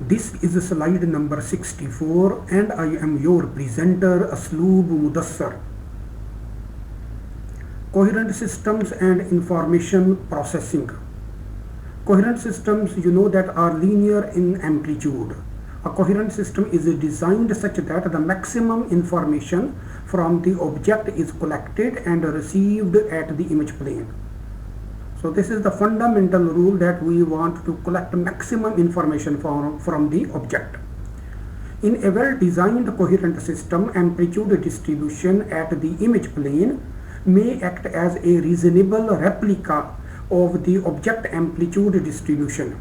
This is slide number 64 and I am your presenter Asloob Mudassar. Coherent systems and information processing. Coherent systems, you know, that are linear in amplitude. A coherent system is designed such that the maximum information from the object is collected and received at the image plane. So this is the fundamental rule, that we want to collect maximum information from the object. In a well-designed coherent system, amplitude distribution at the image plane may act as a reasonable replica of the object amplitude distribution.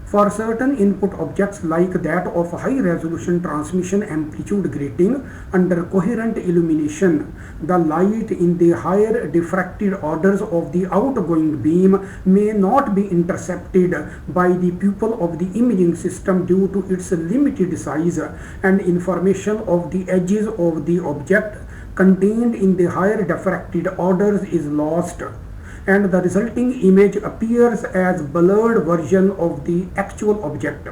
For certain input objects like that of high-resolution transmission amplitude grating under coherent illumination, the light in the higher diffracted orders of the outgoing beam may not be intercepted by the pupil of the imaging system due to its limited size, and information of the edges of the object contained in the higher diffracted orders is lost, and the resulting image appears as blurred version of the actual object.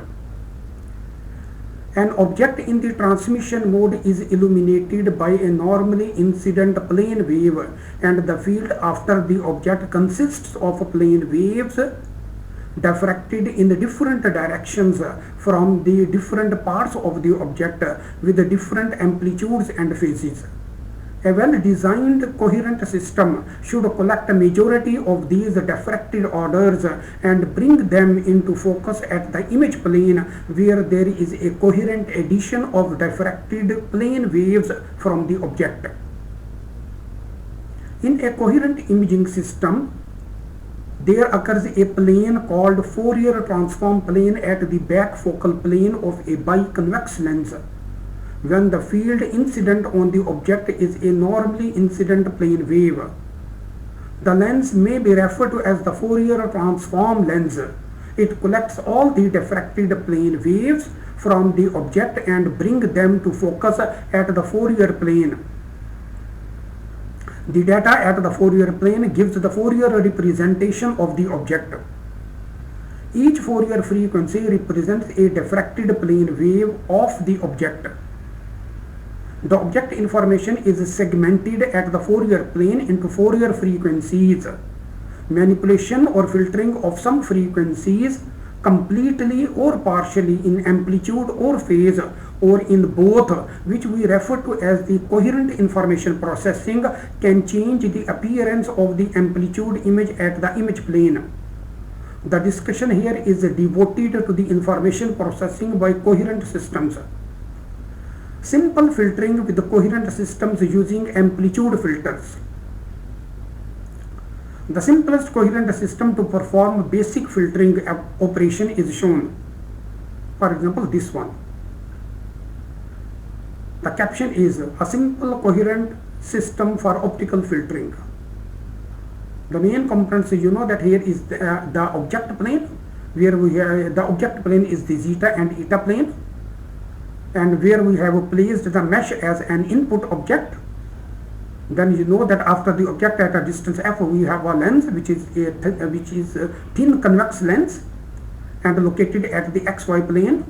An object in the transmission mode is illuminated by a normally incident plane wave, and the field after the object consists of plane waves diffracted in the different directions from the different parts of the object with different amplitudes and phases. A well-designed coherent system should collect a majority of these diffracted orders and bring them into focus at the image plane, where there is a coherent addition of diffracted plane waves from the object. In a coherent imaging system, there occurs a plane called Fourier transform plane at the back focal plane of a biconvex lens, when the field incident on the object is a normally incident plane wave. The lens may be referred to as the Fourier transform lens. It collects all the diffracted plane waves from the object and brings them to focus at the Fourier plane. The data at the Fourier plane gives the Fourier representation of the object. Each Fourier frequency represents a diffracted plane wave of the object. The object information is segmented at the Fourier plane into Fourier frequencies. Manipulation or filtering of some frequencies completely or partially in amplitude or phase, or in both, which we refer to as the coherent information processing, can change the appearance of the amplitude image at the image plane. The discussion here is devoted to the information processing by coherent systems. Simple filtering with the coherent systems using amplitude filters. The simplest coherent system to perform basic filtering operation is shown. For example, this one. The caption is a simple coherent system for optical filtering. The main components, you know, that here is the object plane, where we have the object plane is the zeta and eta plane, and where we have placed the mesh as an input object. Then you know that after the object at a distance f, we have a lens which is a thin convex lens and located at the xy plane,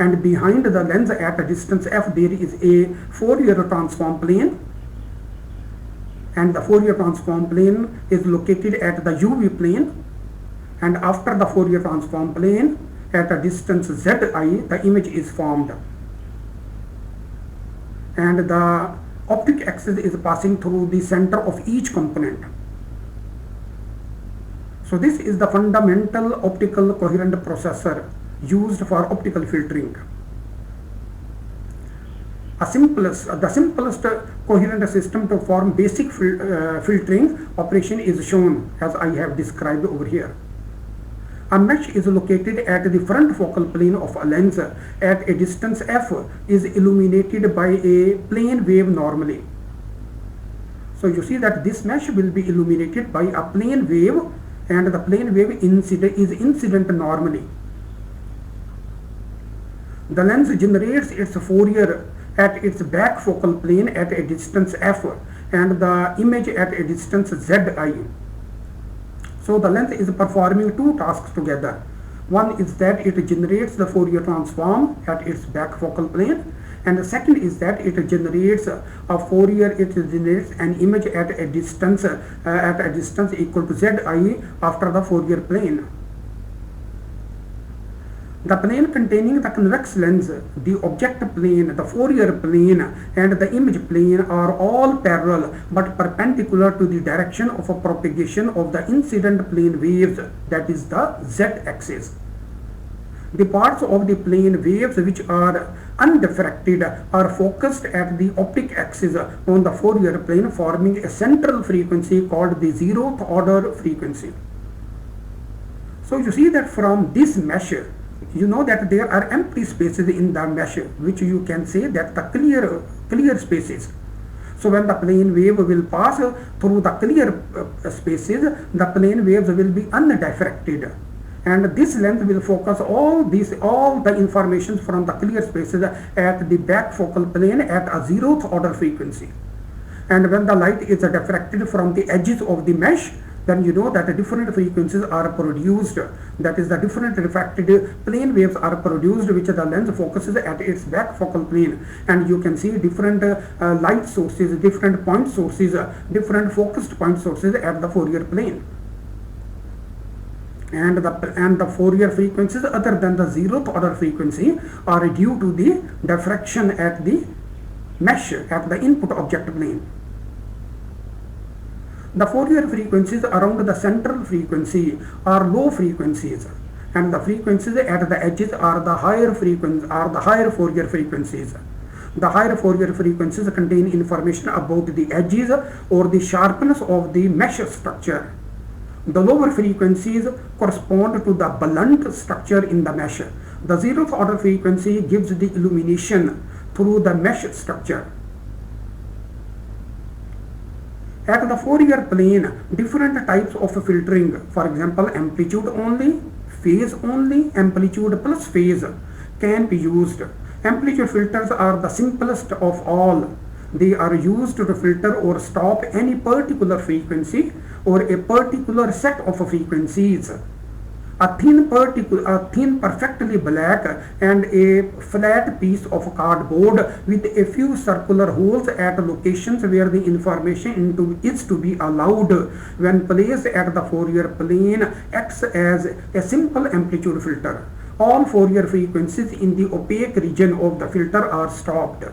and behind the lens at a distance f there is a Fourier transform plane, and the Fourier transform plane is located at the UV plane, and after the Fourier transform plane at a distance zi, the image is formed, and the optic axis is passing through the center of each component. So this is the fundamental optical coherent processor used for optical filtering. The simplest coherent system to form basic filtering operation is shown as I have described over here. A mesh is located at the front focal plane of a lens at a distance f, is illuminated by a plane wave normally. So you see that this mesh will be illuminated by a plane wave, and the plane wave is incident normally. The lens generates its Fourier at its back focal plane at a distance f, and the image at a distance zi. So the lens is performing two tasks together. One is that it generates the Fourier transform at its back focal plane, and the second is that it generates it generates an image at a distance equal to zi after the Fourier plane. The plane containing the convex lens, the object plane, the Fourier plane, and the image plane are all parallel but perpendicular to the direction of a propagation of the incident plane waves, that is the z-axis. The parts of the plane waves which are undifracted are focused at the optic axis on the Fourier plane, forming a central frequency called the zeroth order frequency. So you see that from this mesh, you know that there are empty spaces in the mesh, which you can say that the clear spaces. So when the plane wave will pass through the clear spaces, the plane waves will be undiffracted, and this lens will focus all the information from the clear spaces at the back focal plane at a zeroth order frequency. And when the light is diffracted from the edges of the mesh, then you know that different frequencies are produced, that is the different refracted plane waves are produced which the lens focuses at its back focal plane, and you can see different light sources, different point sources, different focused point sources at the Fourier plane. And the Fourier frequencies other than the zeroth order frequency are due to the diffraction at the mesh at the input object plane. The Fourier frequencies around the central frequency are low frequencies, and the frequencies at the edges are the higher Fourier frequencies. The higher Fourier frequencies contain information about the edges or the sharpness of the mesh structure. The lower frequencies correspond to the blunt structure in the mesh. The zeroth order frequency gives the illumination through the mesh structure. At the Fourier plane, different types of filtering, for example amplitude only, phase only, amplitude plus phase, can be used. Amplitude filters are the simplest of all. They are used to filter or stop any particular frequency or a particular set of frequencies. A thin perfectly black and a flat piece of cardboard with a few circular holes at locations where the information is to be allowed when placed at the Fourier plane acts as a simple amplitude filter. All Fourier frequencies in the opaque region of the filter are stopped.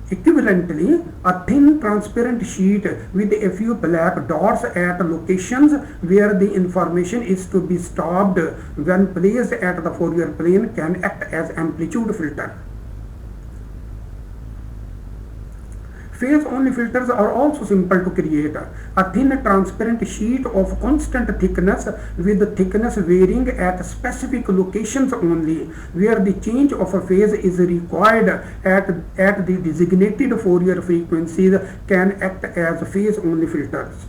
Equivalently, a thin transparent sheet with a few black dots at locations where the information is to be stopped when placed at the Fourier plane can act as amplitude filter. Phase-only filters are also simple to create. A thin transparent sheet of constant thickness with thickness varying at specific locations only, where the change of a phase is required at the designated Fourier frequencies, can act as phase-only filters.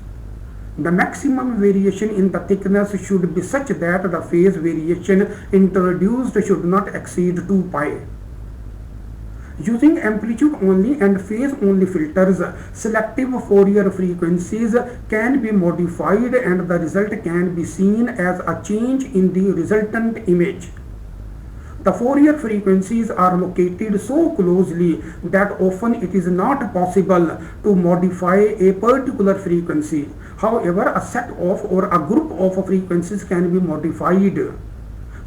The maximum variation in the thickness should be such that the phase variation introduced should not exceed 2 pi. Using amplitude only and phase only filters, selective Fourier frequencies can be modified and the result can be seen as a change in the resultant image. The Fourier frequencies are located so closely that often it is not possible to modify a particular frequency. However, a set of or a group of frequencies can be modified.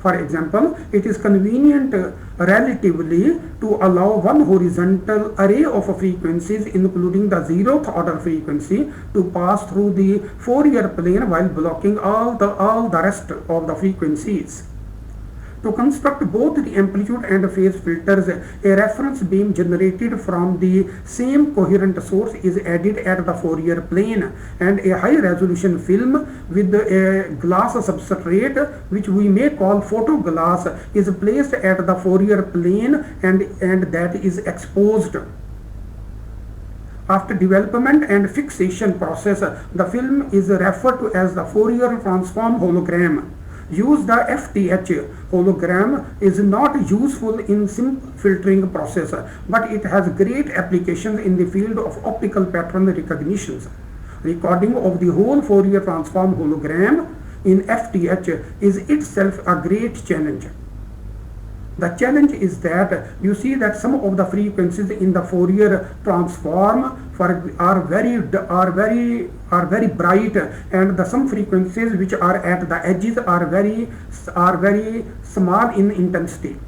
For example, it is convenient relatively to allow one horizontal array of frequencies including the zeroth order frequency to pass through the Fourier plane while blocking all the rest of the frequencies. To construct both the amplitude and phase filters, a reference beam generated from the same coherent source is added at the Fourier plane, and a high-resolution film with a glass substrate, which we may call photoglass, is placed at the Fourier plane and that is exposed. After development and fixation process, the film is referred to as the Fourier transform hologram. Use the FTH hologram is not useful in simple filtering process, but it has great applications in the field of optical pattern recognition. Recording of the whole Fourier transform hologram in FTH is itself a great challenge. The challenge is that you see that some of the frequencies in the Fourier transform are very bright, and some frequencies which are at the edges are very small in intensity.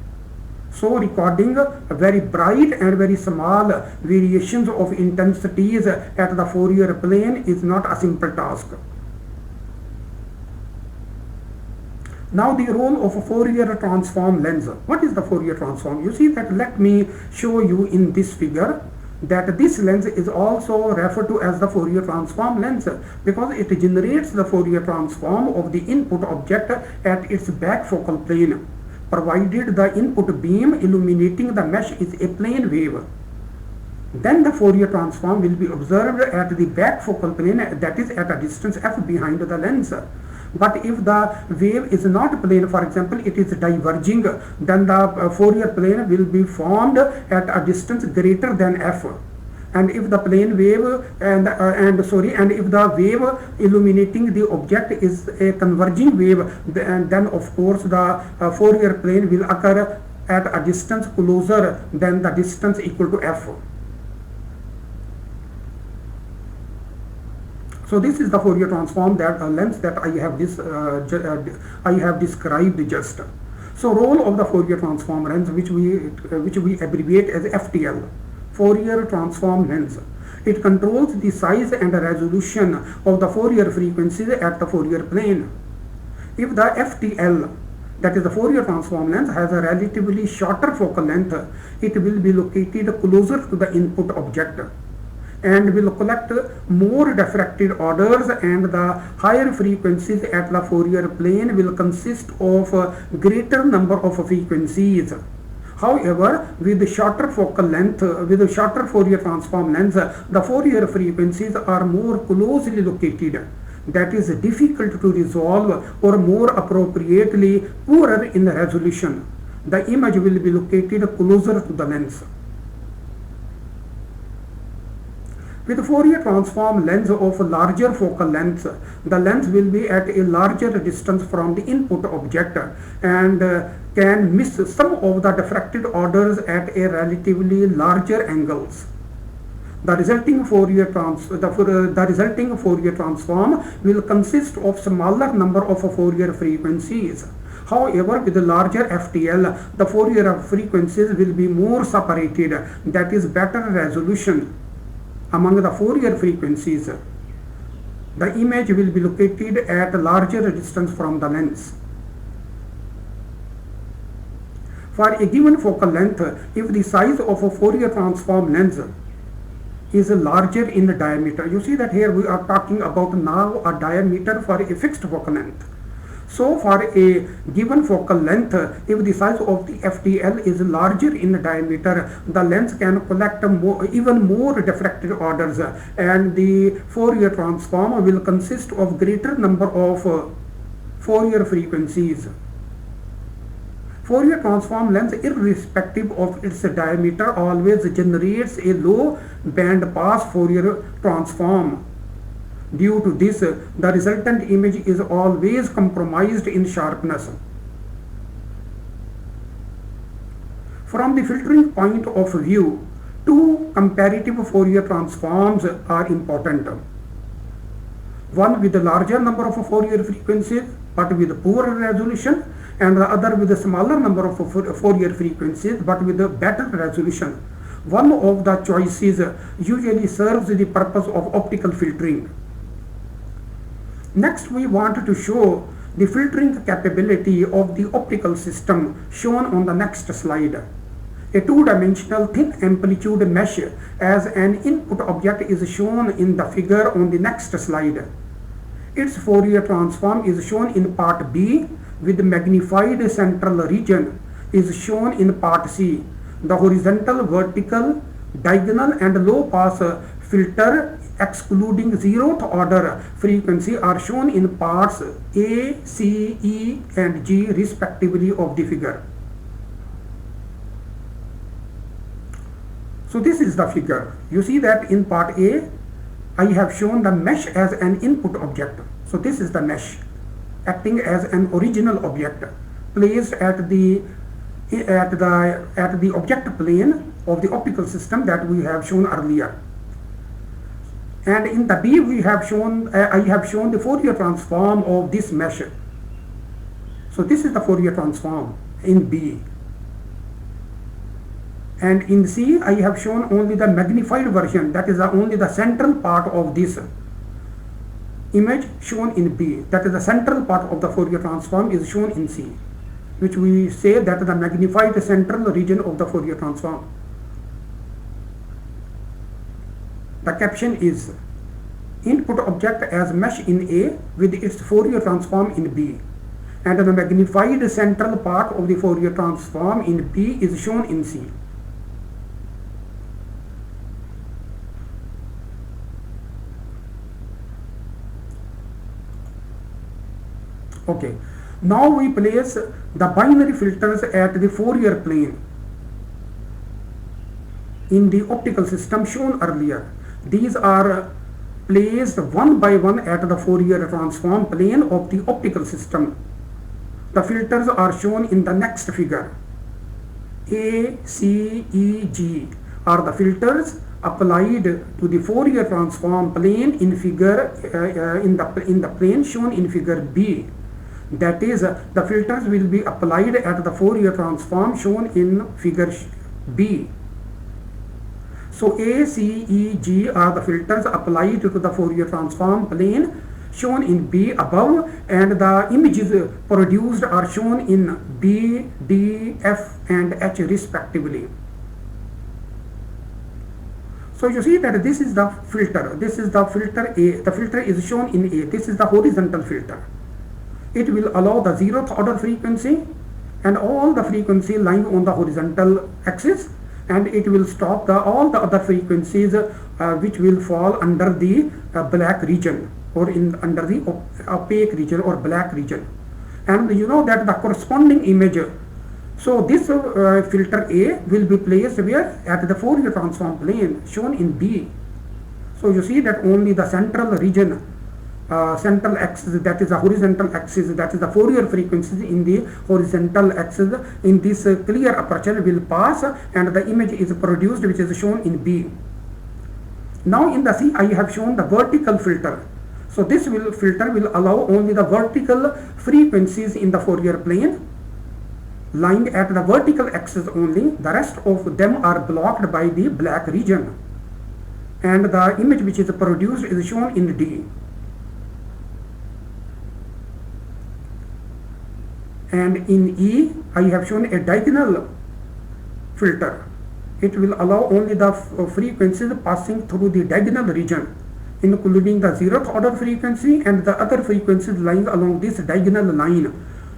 So recording very bright and very small variations of intensities at the Fourier plane is not a simple task. Now the role of a Fourier transform lens. What is the Fourier transform? You see that, let me show you in this figure, that this lens is also referred to as the Fourier transform lens because it generates the Fourier transform of the input object at its back focal plane, provided the input beam illuminating the mesh is a plane wave. Then the Fourier transform will be observed at the back focal plane, that is at a distance f behind the lens. But if the wave is not plane, for example it is diverging, then the Fourier plane will be formed at a distance greater than f. And if the plane wave and if the wave illuminating the object is a converging wave, then of course the Fourier plane will occur at a distance closer than the distance equal to f. So this is the Fourier transform, that lens that I have described just. So role of the Fourier transform lens, which we abbreviate as FTL, Fourier transform lens. It controls the size and resolution of the Fourier frequencies at the Fourier plane. If the FTL, that is the Fourier transform lens, has a relatively shorter focal length, it will be located closer to the input object and will collect more diffracted orders, and the higher frequencies at the Fourier plane will consist of a greater number of frequencies. However, with the shorter focal length, with the shorter Fourier transform lens, the Fourier frequencies are more closely located. That is difficult to resolve, or more appropriately, poorer in resolution. The image will be located closer to the lens. With Fourier transform lens of larger focal length, the lens will be at a larger distance from the input object and can miss some of the diffracted orders at a relatively larger angles. The resulting Fourier transform will consist of smaller number of Fourier frequencies. However, with the larger FTL, the Fourier frequencies will be more separated, that is better resolution among the Fourier frequencies. The image will be located at a larger distance from the lens. For a given focal length, if the size of a Fourier transform lens is larger in diameter, you see that here we are talking about now a diameter for a fixed focal length. So for a given focal length, if the size of the FTL is larger in diameter, the lens can collect even more diffracted orders, and the Fourier transform will consist of greater number of Fourier frequencies. Fourier transform lens, irrespective of its diameter, always generates a low band pass Fourier transform. Due to this, the resultant image is always compromised in sharpness. From the filtering point of view, two comparative Fourier transforms are important. One with a larger number of Fourier frequencies but with poorer resolution, and the other with a smaller number of Fourier frequencies but with a better resolution. One of the choices usually serves the purpose of optical filtering. Next, we want to show the filtering capability of the optical system shown on the next slide. A two-dimensional thin amplitude mesh as an input object is shown in the figure on the next slide. Its Fourier transform is shown in part B, with magnified central region is shown in part C. The horizontal, vertical, diagonal and low pass filter excluding zeroth order frequency are shown in parts A, C, E and G respectively of the figure. So this is the figure. You see that in part A, I have shown the mesh as an input object. So this is the mesh. acting as an original object placed at the object plane of the optical system that we have shown earlier. And in the B we have shown I have shown the Fourier transform of this mesh. So this is the Fourier transform in B. And in C I have shown only the magnified version, that is only the central part of this image shown in B, that is the central part of the Fourier transform is shown in C, which we say that the magnified central region of the Fourier transform. The caption is input object as mesh in A with its Fourier transform in B, and the magnified central part of the Fourier transform in B is shown in C. Okay, now we place the binary filters at the Fourier plane in the optical system shown earlier. These are placed one by one at the Fourier transform plane of the optical system. The filters are shown in the next figure. A, C, E, G are the filters applied to the Fourier transform plane in figure in the plane shown in figure B. That is, the filters will be applied at the Fourier transform shown in figure B. So A, C, E, G are the filters applied to the Fourier transform plane shown in B above, and the images produced are shown in B, D, F and H respectively. So you see that this is the filter. This is the filter A. The filter is shown in A. This is the horizontal filter. It will allow the 0th order frequency and all the frequency lying on the horizontal axis, and it will stop all the other frequencies which will fall under the black region or under the opaque region or black region. And you know that the corresponding image, so this filter A will be placed where? At the Fourier transform plane shown in B. So you see that only the central region, central axis, that is the horizontal axis, that is the Fourier frequencies in the horizontal axis in this clear aperture will pass, and the image is produced which is shown in B. Now in the C I have shown the vertical filter. So this filter will allow only the vertical frequencies in the Fourier plane lying at the vertical axis only. The rest of them are blocked by the black region, and the image which is produced is shown in D. And in E, I have shown a diagonal filter. It will allow only the frequencies passing through the diagonal region, including the 0th order frequency and the other frequencies lying along this diagonal line,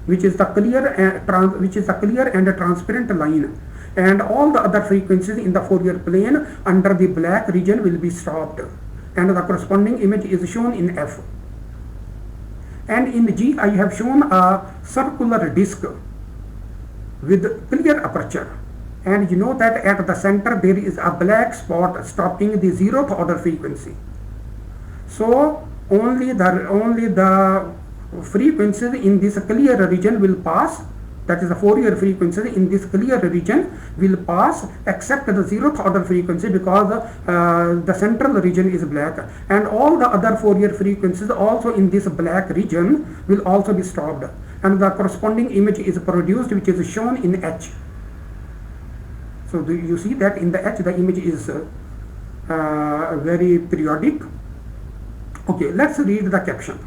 which is the clear and transparent line. And all the other frequencies in the Fourier plane under the black region will be stopped, and the corresponding image is shown in F. And in G, I have shown a circular disc with clear aperture, and you know that at the center there is a black spot stopping the 0th order frequency. So only the frequencies in this clear region will pass, that is the Fourier frequencies in this clear region will pass except the 0th order frequency, because the central region is black, and all the other Fourier frequencies also in this black region will also be stopped, and the corresponding image is produced which is shown in H. So you see that in the H the image is very periodic. Okay, let's read the caption.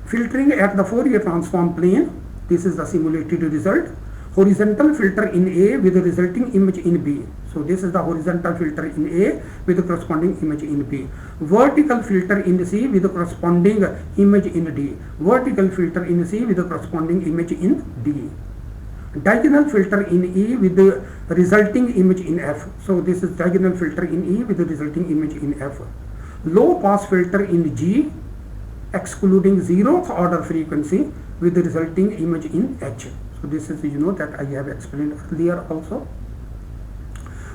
Filtering at the Fourier transform plane. This is the simulated result. Horizontal filter in A with the resulting image in B. So this is the horizontal filter in A with the corresponding image in B. Vertical filter in C with the corresponding image in D. Vertical filter in C with the corresponding image in D. Diagonal filter in E with the resulting image in F. So this is diagonal filter in E with the resulting image in F. Low pass filter in G, excluding 0th order frequency with the resulting image in H. So this is, you know, that I have explained earlier also.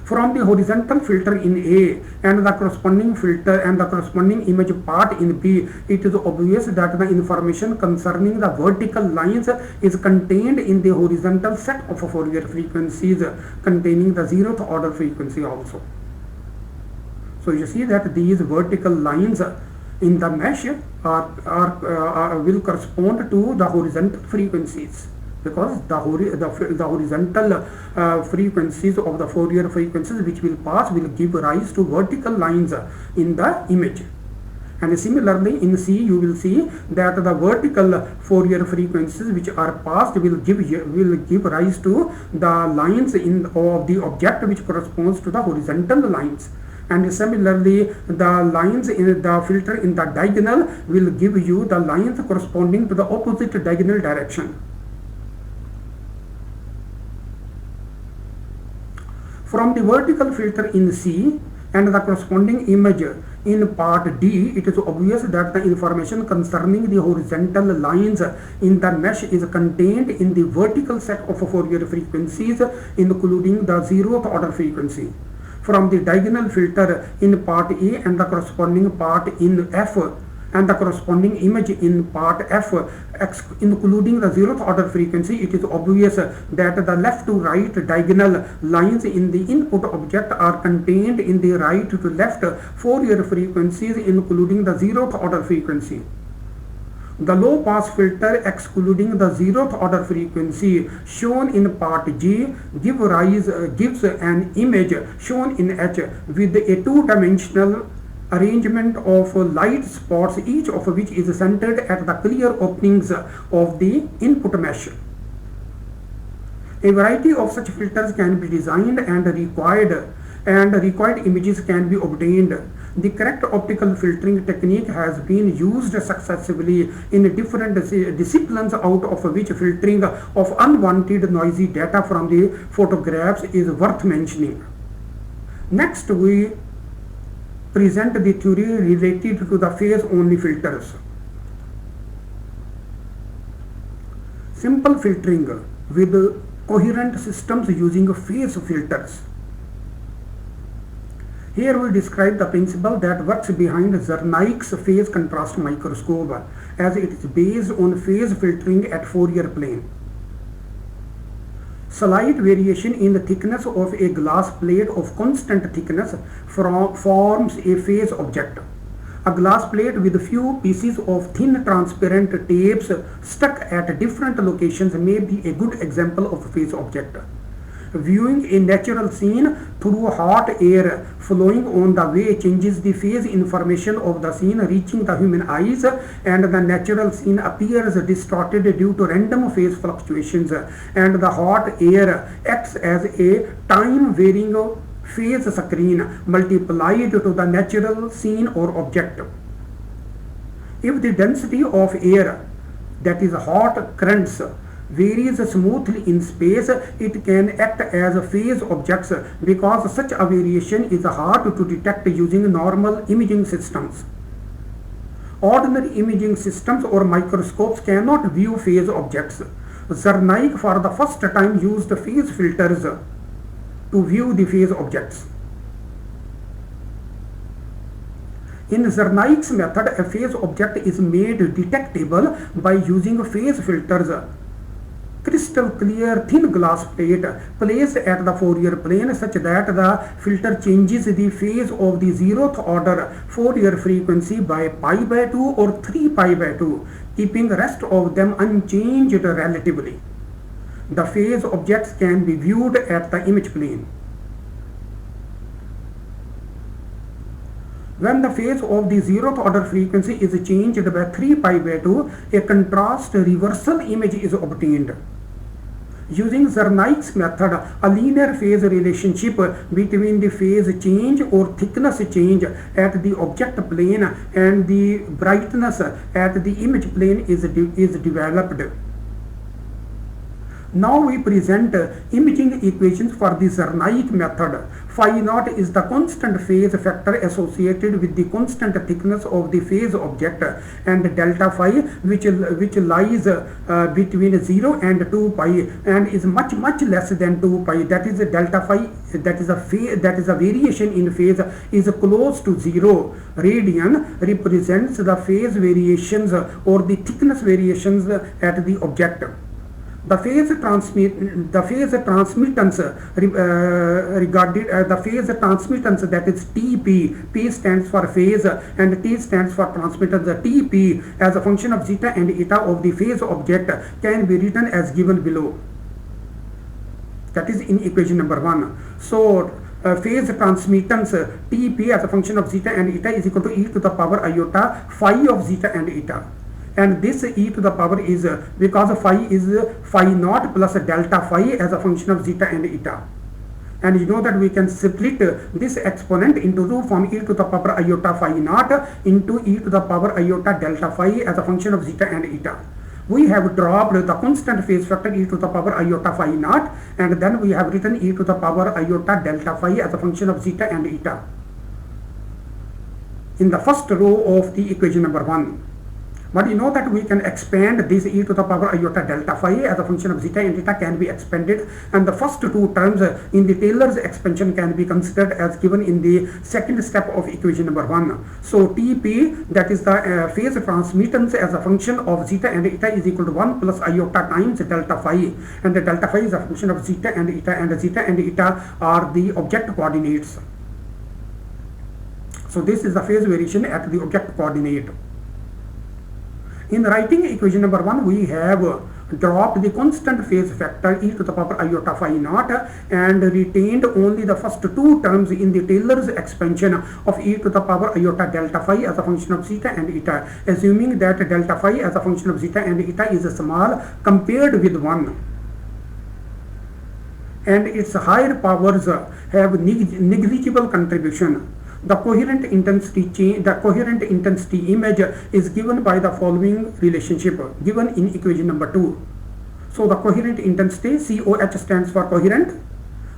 From the horizontal filter in A and the corresponding filter and the corresponding image part in B, it is obvious that the information concerning the vertical lines is contained in the horizontal set of Fourier frequencies containing the zeroth order frequency also. So you see that these vertical lines in the mesh will correspond to the horizontal frequencies, because the horizontal frequencies of the Fourier frequencies which will pass will give rise to vertical lines in the image. And similarly in C you will see that the vertical Fourier frequencies which are passed will give rise to the lines of the object which corresponds to the horizontal lines. And similarly the lines in the filter in the diagonal will give you the lines corresponding to the opposite diagonal direction. From the vertical filter in C and the corresponding image in part D, it is obvious that the information concerning the horizontal lines in the mesh is contained in the vertical set of Fourier frequencies including the zeroth order frequency. From the diagonal filter in part A and the corresponding part in F and the corresponding image in part F including the zeroth order frequency, it is obvious that the left to right diagonal lines in the input object are contained in the right to left Fourier frequencies including the zeroth order frequency. The low pass filter excluding the zeroth order frequency shown in part G gives an image shown in H with a two-dimensional arrangement of light spots, each of which is centered at the clear openings of the input mesh. A variety of such filters can be designed and required images can be obtained. The correct optical filtering technique has been used successfully in different disciplines, out of which filtering of unwanted noisy data from the photographs is worth mentioning. Next we present the theory related to the phase-only filters. Simple filtering with coherent systems using phase filters. Here we describe the principle that works behind Zernike's phase contrast microscope, as it is based on phase filtering at Fourier plane. Slight variation in the thickness of a glass plate of constant thickness forms a phase object. A glass plate with few pieces of thin transparent tapes stuck at different locations may be a good example of a phase object. Viewing a natural scene through hot air flowing on the way changes the phase information of the scene reaching the human eyes, and the natural scene appears distorted due to random phase fluctuations, and the hot air acts as a time-varying phase screen multiplied to the natural scene or object. If the density of air, that is hot currents, varies smoothly in space, it can act as phase objects because such a variation is hard to detect using normal imaging systems. Ordinary imaging systems or microscopes cannot view phase objects. Zernike for the first time used phase filters to view the phase objects. In Zernike's method, a phase object is made detectable by using phase filters. Crystal clear thin glass plate placed at the Fourier plane such that the filter changes the phase of the zeroth order Fourier frequency by pi by 2 or 3 pi by 2, keeping the rest of them unchanged relatively. The phase objects can be viewed at the image plane. When the phase of the zeroth order frequency is changed by 3 pi by 2, a contrast reversal image is obtained. Using Zernike's method, a linear phase relationship between the phase change or thickness change at the object plane and the brightness at the image plane is developed. Now we present imaging equations for the Zernike method. Phi naught is the constant phase factor associated with the constant thickness of the phase object, and delta phi which lies between 0 and 2 pi and is much less than 2 pi. That is delta phi, that is a variation in phase is close to 0. Radian represents the phase variations or the thickness variations at the object. The phase transmittance that is TP, P stands for phase and T stands for transmittance. TP as a function of zeta and eta of the phase object can be written as given below. That is in equation number 1. So phase transmittance TP as a function of zeta and eta is equal to e to the power iota phi of zeta and eta. And this e to the power is because phi is phi naught plus delta phi as a function of zeta and eta. And you know that we can split this exponent into two from e to the power iota phi naught into e to the power iota delta phi as a function of zeta and eta. We have dropped the constant phase factor e to the power iota phi naught, and then we have written e to the power iota delta phi as a function of zeta and eta in the first row of the equation number 1. But you know that we can expand this e to the power iota delta phi as a function of zeta and eta can be expanded, and the first two terms in the Taylor's expansion can be considered as given in the second step of equation number 1. So Tp, that is the phase transmittance as a function of zeta and eta, is equal to 1 plus iota times delta phi, and the delta phi is a function of zeta and zeta and eta are the object coordinates. So this is the phase variation at the object coordinate. In writing equation number 1, we have dropped the constant phase factor e to the power iota phi naught and retained only the first two terms in the Taylor's expansion of e to the power iota delta phi as a function of zeta and eta, assuming that delta phi as a function of zeta and eta is small compared with 1. And its higher powers have negligible contribution. The coherent intensity image is given by the following relationship given in equation number 2. So the coherent intensity, COH stands for coherent.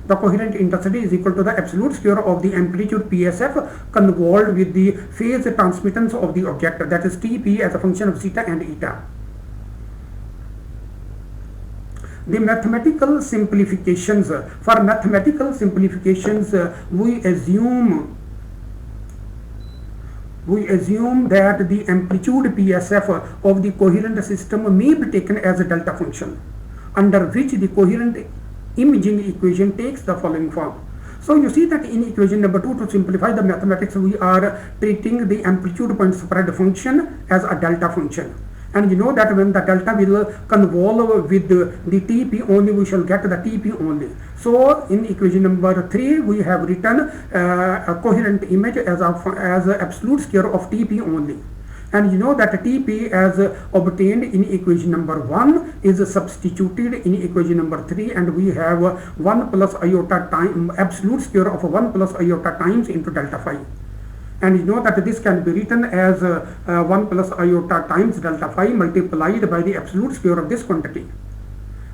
The coherent intensity is equal to the absolute square of the amplitude PSF convolved with the phase transmittance of the object, that is TP as a function of zeta and eta. The mathematical simplifications. For mathematical simplifications, we assume that the amplitude PSF of the coherent system may be taken as a delta function, under which the coherent imaging equation takes the following form. So you see that in equation number 2, to simplify the mathematics, we are treating the amplitude point spread function as a delta function. And you know that when the delta will convolve with the TP only, we shall get the TP only. So in equation number 3, we have written a coherent image as absolute square of TP only. And you know that TP as obtained in equation number 1 is substituted in equation number 3, and we have 1 plus iota time absolute square of 1 plus iota times into delta phi. And you know that this can be written as 1 plus iota times delta phi multiplied by the absolute square of this quantity.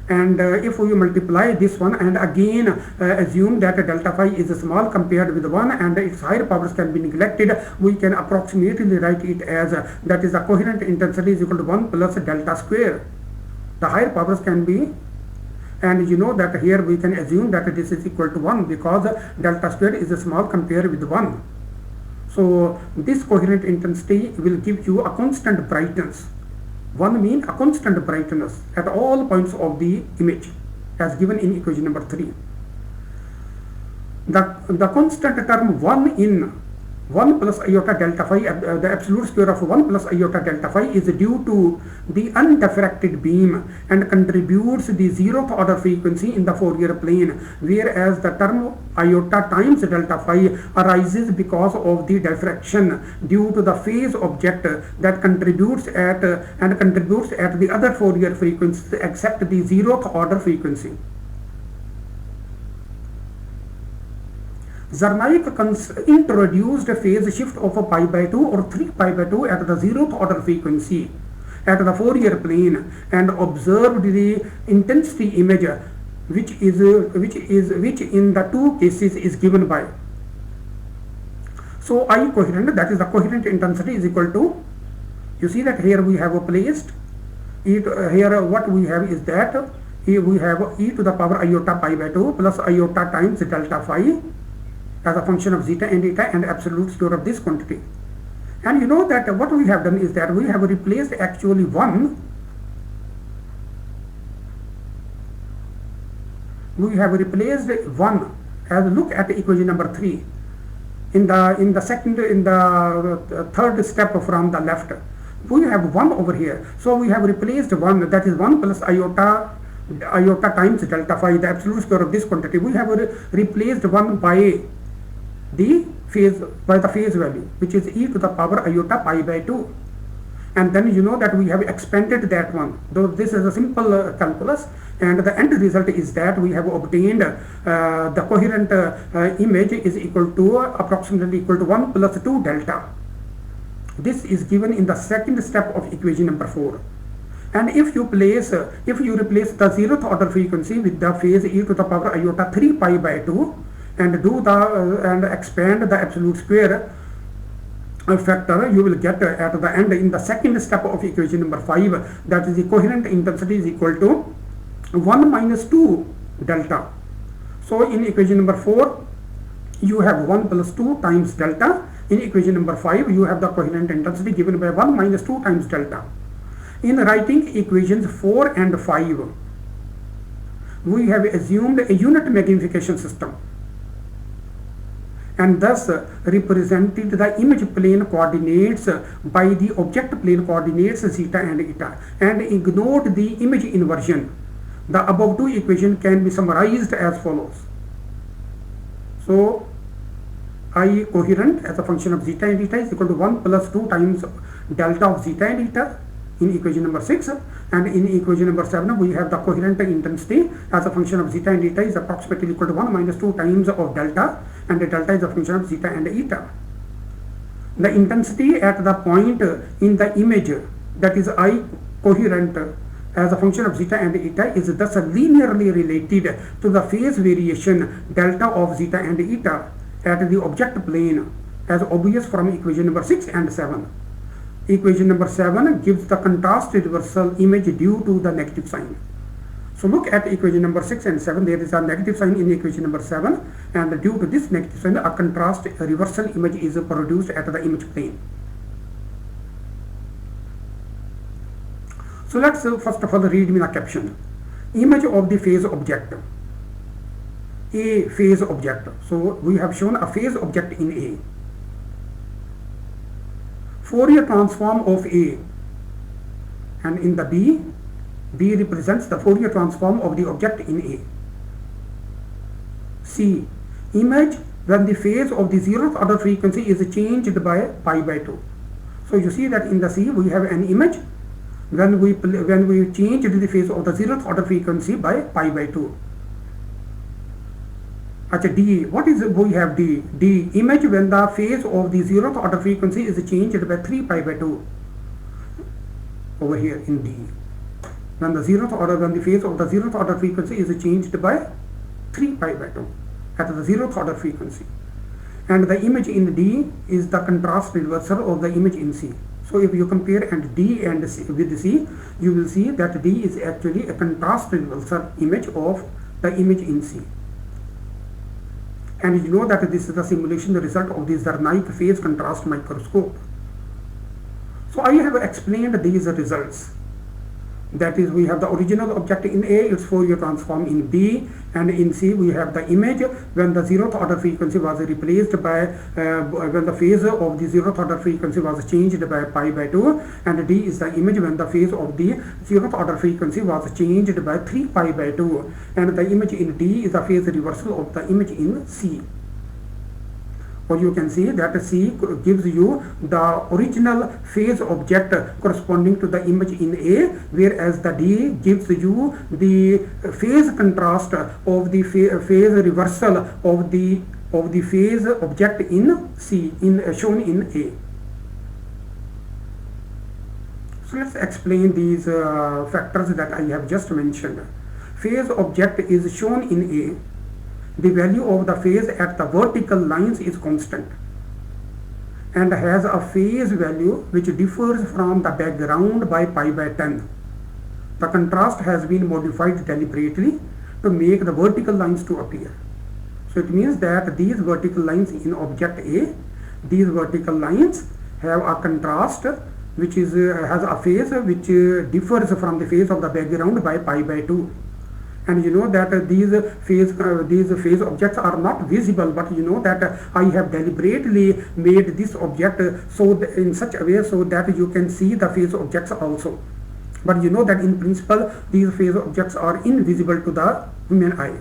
And if we multiply this one and again assume that delta phi is small compared with 1 and its higher powers can be neglected, we can approximately write it as that is the coherent intensity is equal to 1 plus delta square. The higher powers can be, and you know that here we can assume that this is equal to 1 because delta square is small compared with 1. So this coherent intensity will give you a constant brightness. 1 means a constant brightness at all points of the image as given in equation number 3. The constant term 1 in 1 plus iota delta phi, the absolute square of 1 plus iota delta phi is due to the undiffracted beam and contributes the 0th order frequency in the Fourier plane, whereas the term iota times delta phi arises because of the diffraction due to the phase object that contributes at the other Fourier frequencies except the 0th order frequency. Zernike introduced a phase shift of pi by 2 or 3 pi by 2 at the 0th order frequency, at the Fourier plane and observed the intensity image which in the two cases is given by. So I coherent, that is the coherent intensity, is equal to, you see that here we have placed it, here what we have is that here we have e to the power iota pi by 2 plus iota times delta phi as a function of zeta and eta and absolute square of this quantity. And you know that what we have done is that we have replaced actually 1. We have replaced 1 as, look at equation number 3 in the third step from the left. We have 1 over here, so we have replaced 1, that is 1 plus iota times delta phi, the absolute square of this quantity. We have replaced 1 by the phase value, which is e to the power iota pi by 2. And then you know that we have expanded that one, though this is a simple calculus, and the end result is that we have obtained the coherent image is equal to approximately equal to 1 plus 2 delta. This is given in the second step of equation number 4. And if you replace the 0th order frequency with the phase e to the power iota 3 pi by 2 and and expand the absolute square factor, you will get at the end in the second step of equation number 5, that is the coherent intensity is equal to 1 minus 2 delta. So in equation number 4 you have 1 plus 2 times delta. In equation number 5 you have the coherent intensity given by 1 minus 2 times delta. In writing equations 4 and 5, we have assumed a unit magnification system and thus represented the image plane coordinates by the object plane coordinates zeta and eta and ignored the image inversion. The above two equations can be summarized as follows. So I coherent as a function of zeta and eta is equal to 1 plus 2 times delta of zeta and eta in equation number 6, and in equation number 7 we have the coherent intensity as a function of zeta and eta is approximately equal to 1 minus 2 times of delta, and the delta is a function of zeta and eta. The intensity at the point in the image, that is I coherent as a function of zeta and eta, is thus linearly related to the phase variation delta of zeta and eta at the object plane, as obvious from equation number 6 and 7. Equation number 7 gives the contrast reversal image due to the negative sign. So look at equation number 6 and 7, there is a negative sign in equation number 7, and due to this negative sign a contrast reversal image is produced at the image plane. So let's first of all read me the caption. Image of the phase object. A phase object. So we have shown a phase object in A. Fourier transform of A, and in the B represents the Fourier transform of the object in A. C, image when the phase of the 0th order frequency is changed by pi by 2. So you see that in the C we have an image when we change the phase of the 0th order frequency by pi by 2. At D, what is we have D? D, image when the phase of the 0th order frequency is changed by 3 pi by 2. Over here in D, when the phase of the 0th order frequency is changed by 3 pi by 2 at the 0th order frequency, and the image in D is the contrast reversal of the image in C. So if you compare and D and C with C, you will see that D is actually a contrast reversal image of the image in C. And you know that this is the simulation, the result of the Zernike phase contrast microscope. So I have explained these results. That is, we have the original object in A, its Fourier transform in B, and in C we have the image when the 0th order frequency was replaced by, when the phase of the 0th order frequency was changed by pi by 2, and D is the image when the phase of the 0th order frequency was changed by 3 pi by 2, and the image in D is the phase reversal of the image in C. Or you can see that C gives you the original phase object corresponding to the image in A, whereas the D gives you the phase contrast of the phase reversal of the phase object in C, shown in A. So let's explain these factors that I have just mentioned. Phase object is shown in A. The value of the phase at the vertical lines is constant and has a phase value which differs from the background by pi by 10. The contrast has been modified deliberately to make the vertical lines to appear. So it means that these vertical lines in object A, these vertical lines have a contrast which is has a phase which differs from the phase of the background by pi by 2. And you know that these phase objects are not visible, but you know that I have deliberately made this object so in such a way so that you can see the phase objects also. But you know that in principle these phase objects are invisible to the human eye.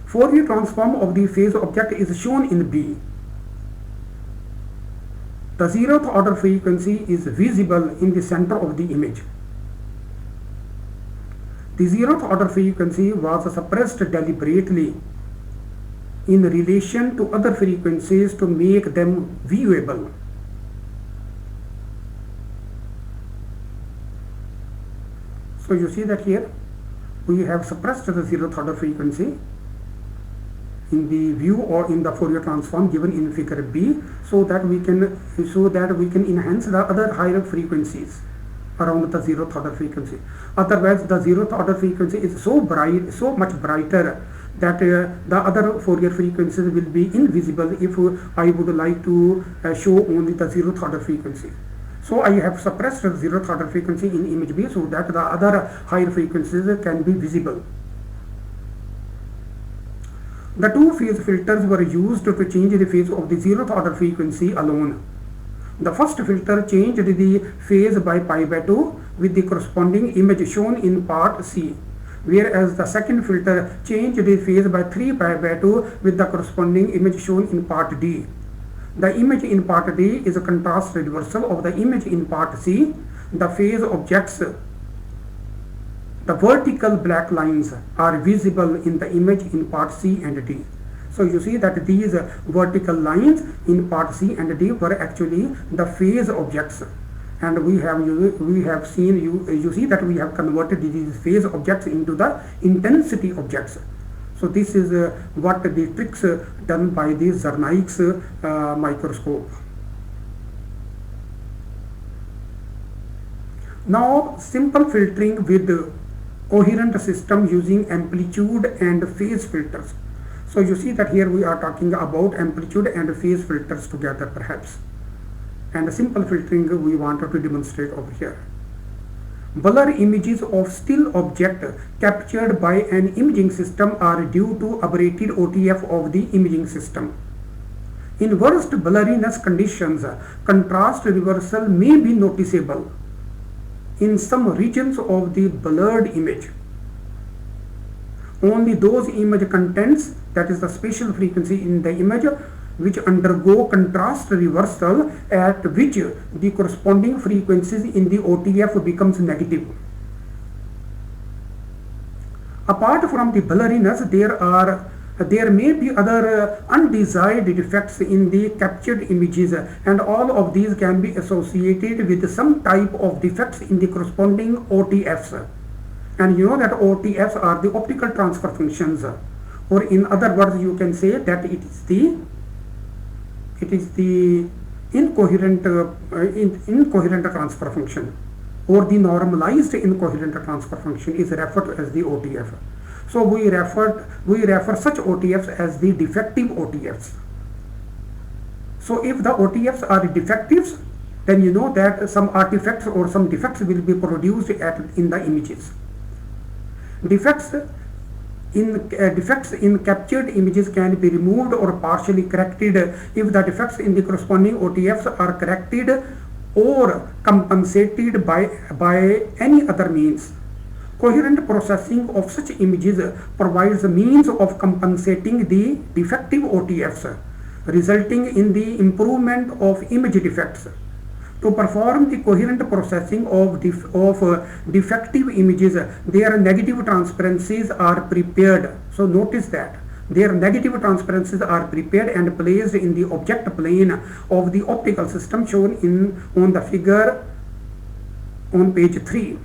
Fourier transform of the phase object is shown in B. The zeroth order frequency is visible in the center of the image. The zeroth order frequency was suppressed deliberately in relation to other frequencies to make them viewable. So you see that here we have suppressed the zeroth order frequency in the view or in the Fourier transform given in figure B, so that we can enhance the other higher frequencies around the zeroth order frequency. Otherwise the zeroth order frequency is so bright, so much brighter, that the other Fourier frequencies will be invisible if I would like to show only the zeroth order frequency. So I have suppressed the zeroth order frequency in image B so that the other higher frequencies can be visible. The two phase filters were used to change the phase of the zeroth order frequency alone. The first filter changed the phase by pi by 2 with the corresponding image shown in part C, whereas the second filter changed the phase by 3 pi by 2 with the corresponding image shown in part D. The image in part D is a contrast reversal of the image in part C. The phase objects, the vertical black lines, are visible in the image in part C and D. So you see that these vertical lines in part C and D were actually the phase objects, and we have seen you see that we have converted these phase objects into the intensity objects. So this is what the tricks done by the Zernike's microscope. Now simple filtering with coherent system using amplitude and phase filters. So you see that here we are talking about amplitude and phase filters together perhaps, and simple filtering we wanted to demonstrate over here. Blur images of still object captured by an imaging system are due to aberrated OTF of the imaging system. In worst blurriness conditions, contrast reversal may be noticeable in some regions of the blurred image. Only those image contents, that is the spatial frequency in the image, which undergo contrast reversal, at which the corresponding frequencies in the OTF becomes negative. Apart from the blurriness, there may be other undesired defects in the captured images, and all of these can be associated with some type of defects in the corresponding OTFs. And you know that OTFs are the optical transfer functions, or in other words you can say that it is the incoherent transfer function, or the normalized incoherent transfer function is referred to as the OTF. So we refer such OTFs as the defective OTFs. So if the OTFs are defectives, then you know that some artifacts or some defects will be produced in the images. Defects in captured images can be removed or partially corrected if the defects in the corresponding OTFs are corrected or compensated by any other means. Coherent processing of such images provides a means of compensating the defective OTFs, resulting in the improvement of image defects. To perform the coherent processing of defective images, their negative transparencies are prepared. So notice that Their negative transparencies are prepared and placed in the object plane of the optical system shown on the figure on page 3.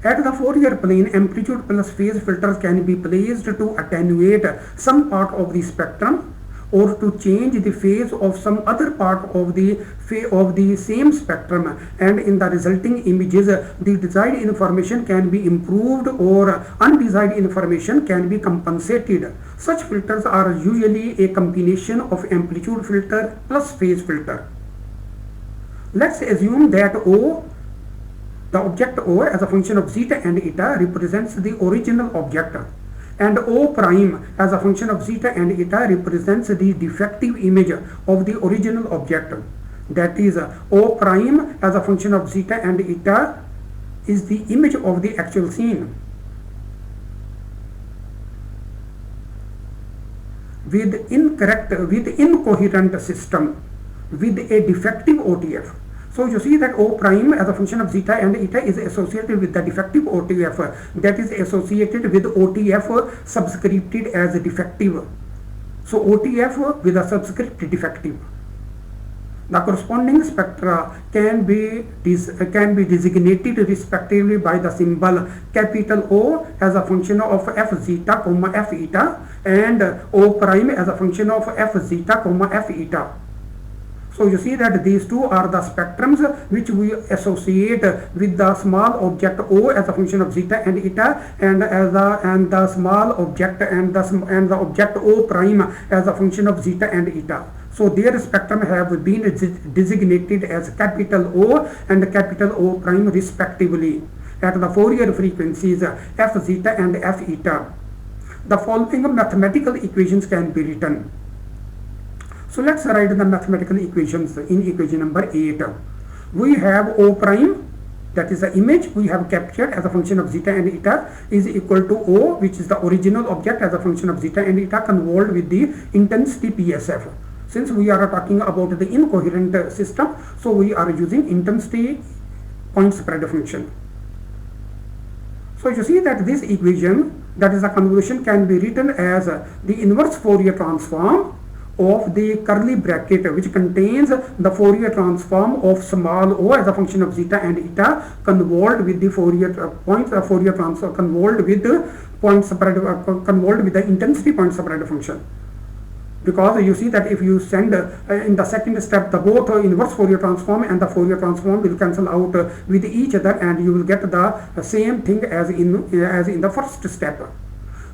At the Fourier plane, amplitude plus phase filters can be placed to attenuate some part of the spectrum or to change the phase of some other part of the same spectrum, and in the resulting images the desired information can be improved or undesired information can be compensated. Such filters are usually a combination of amplitude filter plus phase filter. Let's assume that the object O as a function of zeta and eta represents the original object, and O prime as a function of zeta and eta represents the defective image of the original object. That is, O prime as a function of zeta and eta is the image of the actual scene. With incoherent system with a defective OTF. So you see that O prime as a function of zeta and eta is associated with the defective OTF, that is associated with OTF subscripted as defective. So OTF with a subscript defective. The corresponding spectra can be designated respectively by the symbol capital O as a function of f zeta, f eta, and O prime as a function of f zeta, f eta. So you see that these two are the spectrums which we associate with the small object O as a function of zeta and eta, and the small object and the object O prime as a function of zeta and eta. So their spectrum have been designated as capital O and capital O prime respectively at the Fourier frequencies f zeta and f eta. The following mathematical equations can be written. So let's write the mathematical equations in equation number 8. We have O prime, that is the image we have captured as a function of zeta and eta, is equal to O, which is the original object as a function of zeta and eta convolved with the intensity PSF. Since we are talking about the incoherent system, so we are using intensity point spread function. So you see that this equation, that is the convolution, can be written as the inverse Fourier transform of the curly bracket which contains the Fourier transform of small o as a function of zeta and eta convolved with the Fourier Fourier transform convolved with the point spread convolved with the intensity point spread function. Because you see that if you send in the second step the both inverse Fourier transform and the Fourier transform will cancel out with each other, and you will get the same thing as in the first step.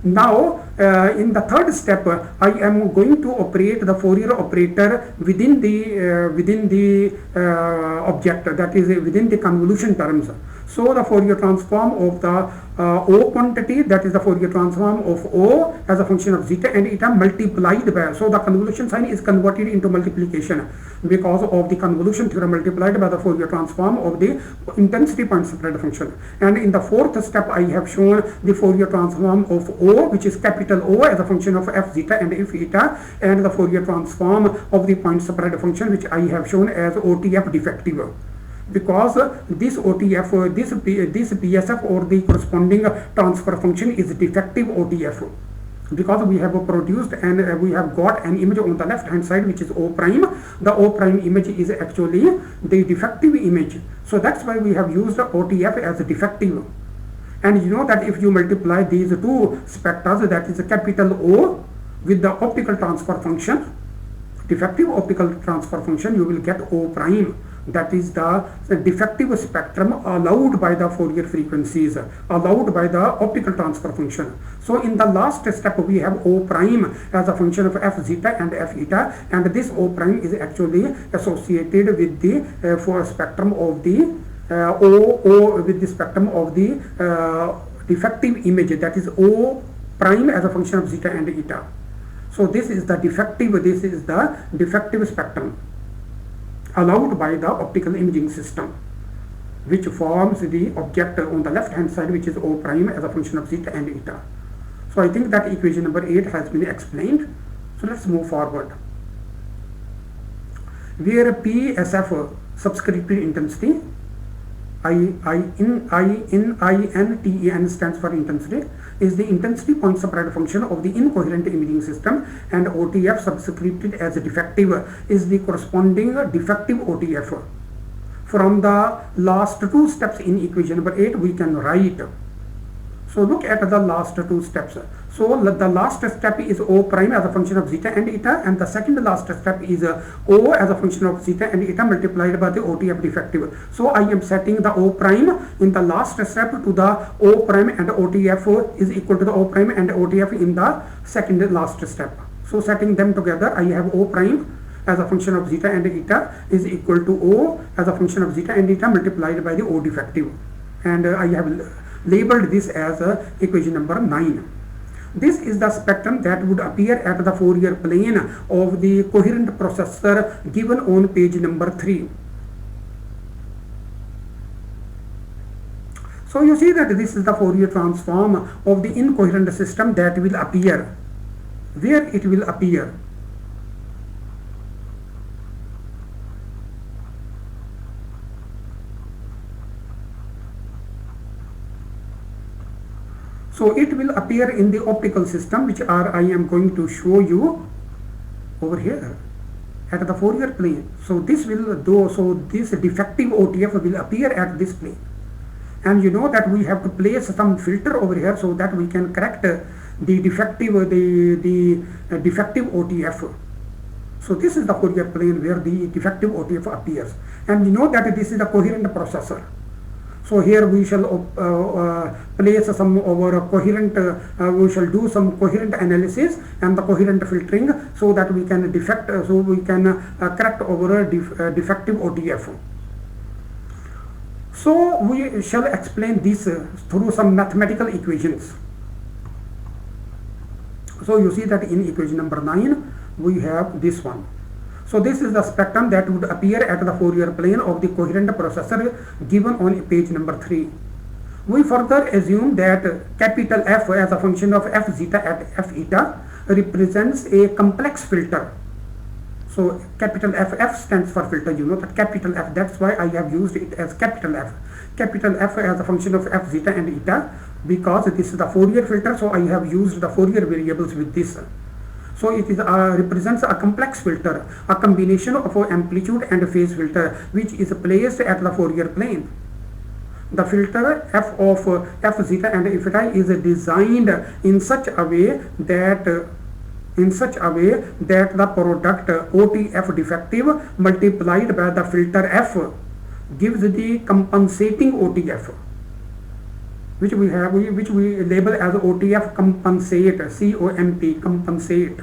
Now in the third step I am going to operate the Fourier operator within the object, that is within the convolution terms. So the Fourier transform of the O quantity, that is the Fourier transform of O as a function of zeta and eta multiplied by, so the convolution sign is converted into multiplication because of the convolution theorem multiplied by the Fourier transform of the intensity point spread function. And in the fourth step I have shown the Fourier transform of O, which is capital O as a function of f zeta and f eta, and the Fourier transform of the point spread function which I have shown as OTF defective. Because this OTF, this PSF or the corresponding transfer function is defective OTF, because we have produced and we have got an image on the left hand side which is O prime. The O prime image is actually the defective image, so that's why we have used OTF as a defective. And you know that if you multiply these two spectra, that is a capital O with the optical transfer function, defective optical transfer function, you will get O prime. That is the defective spectrum allowed by the Fourier frequencies, allowed by the optical transfer function. So in the last step we have O prime as a function of f zeta and f eta, and this O prime is actually associated with the for spectrum of the with the spectrum of the defective image, that is O prime as a function of zeta and eta. So this is the defective spectrum allowed by the optical imaging system, which forms the object on the left hand side which is O prime as a function of zeta and eta. So I think that equation number 8 has been explained. So let's move forward. Where PSF subscripted intensity INTEN stands for intensity, is the intensity point spread function of the incoherent imaging system, and OTF subscripted as defective is the corresponding defective OTF. From the last two steps in equation number 8 we can write. So look at the last two steps. So the last step is O prime as a function of zeta and eta, and the second last step is O as a function of zeta and eta multiplied by the OTF defective. So I am setting the O prime in the last step to the O prime, and OTF is equal to the O prime and OTF in the second last step. So setting them together, I have O prime as a function of zeta and eta is equal to O as a function of zeta and eta multiplied by the O defective, and I have labeled this as equation number 9. This is the spectrum that would appear at the Fourier plane of the coherent processor given on page number 3. So you see that this is the Fourier transform of the incoherent system that will appear. Where it will appear? So it will appear in the optical system, which I am going to show you over here at the Fourier plane. So this defective OTF will appear at this plane, and you know that we have to place some filter over here so that we can correct the defective OTF. So this is the Fourier plane where the defective OTF appears, and you know that this is the coherent processor. So here we shall place some our coherent, we shall do some coherent analysis and the coherent filtering so that we can correct our defective OTF. So we shall explain this through some mathematical equations. So you see that in equation number 9 we have this one. So this is the spectrum that would appear at the Fourier plane of the coherent processor given on page number 3. We further assume that capital F as a function of f zeta at f eta represents a complex filter. So capital F stands for filter, you know that capital F, that's why I have used it as capital F. Capital F as a function of f zeta and eta, because this is the Fourier filter, so I have used the Fourier variables with this. So it is represents a complex filter, a combination of amplitude and phase filter, which is placed at the Fourier plane. The filter f of f zeta and f eta is designed in such a way that the product OTF defective multiplied by the filter f gives the compensating OTF, which we label as OTF compensate, COMP, compensate,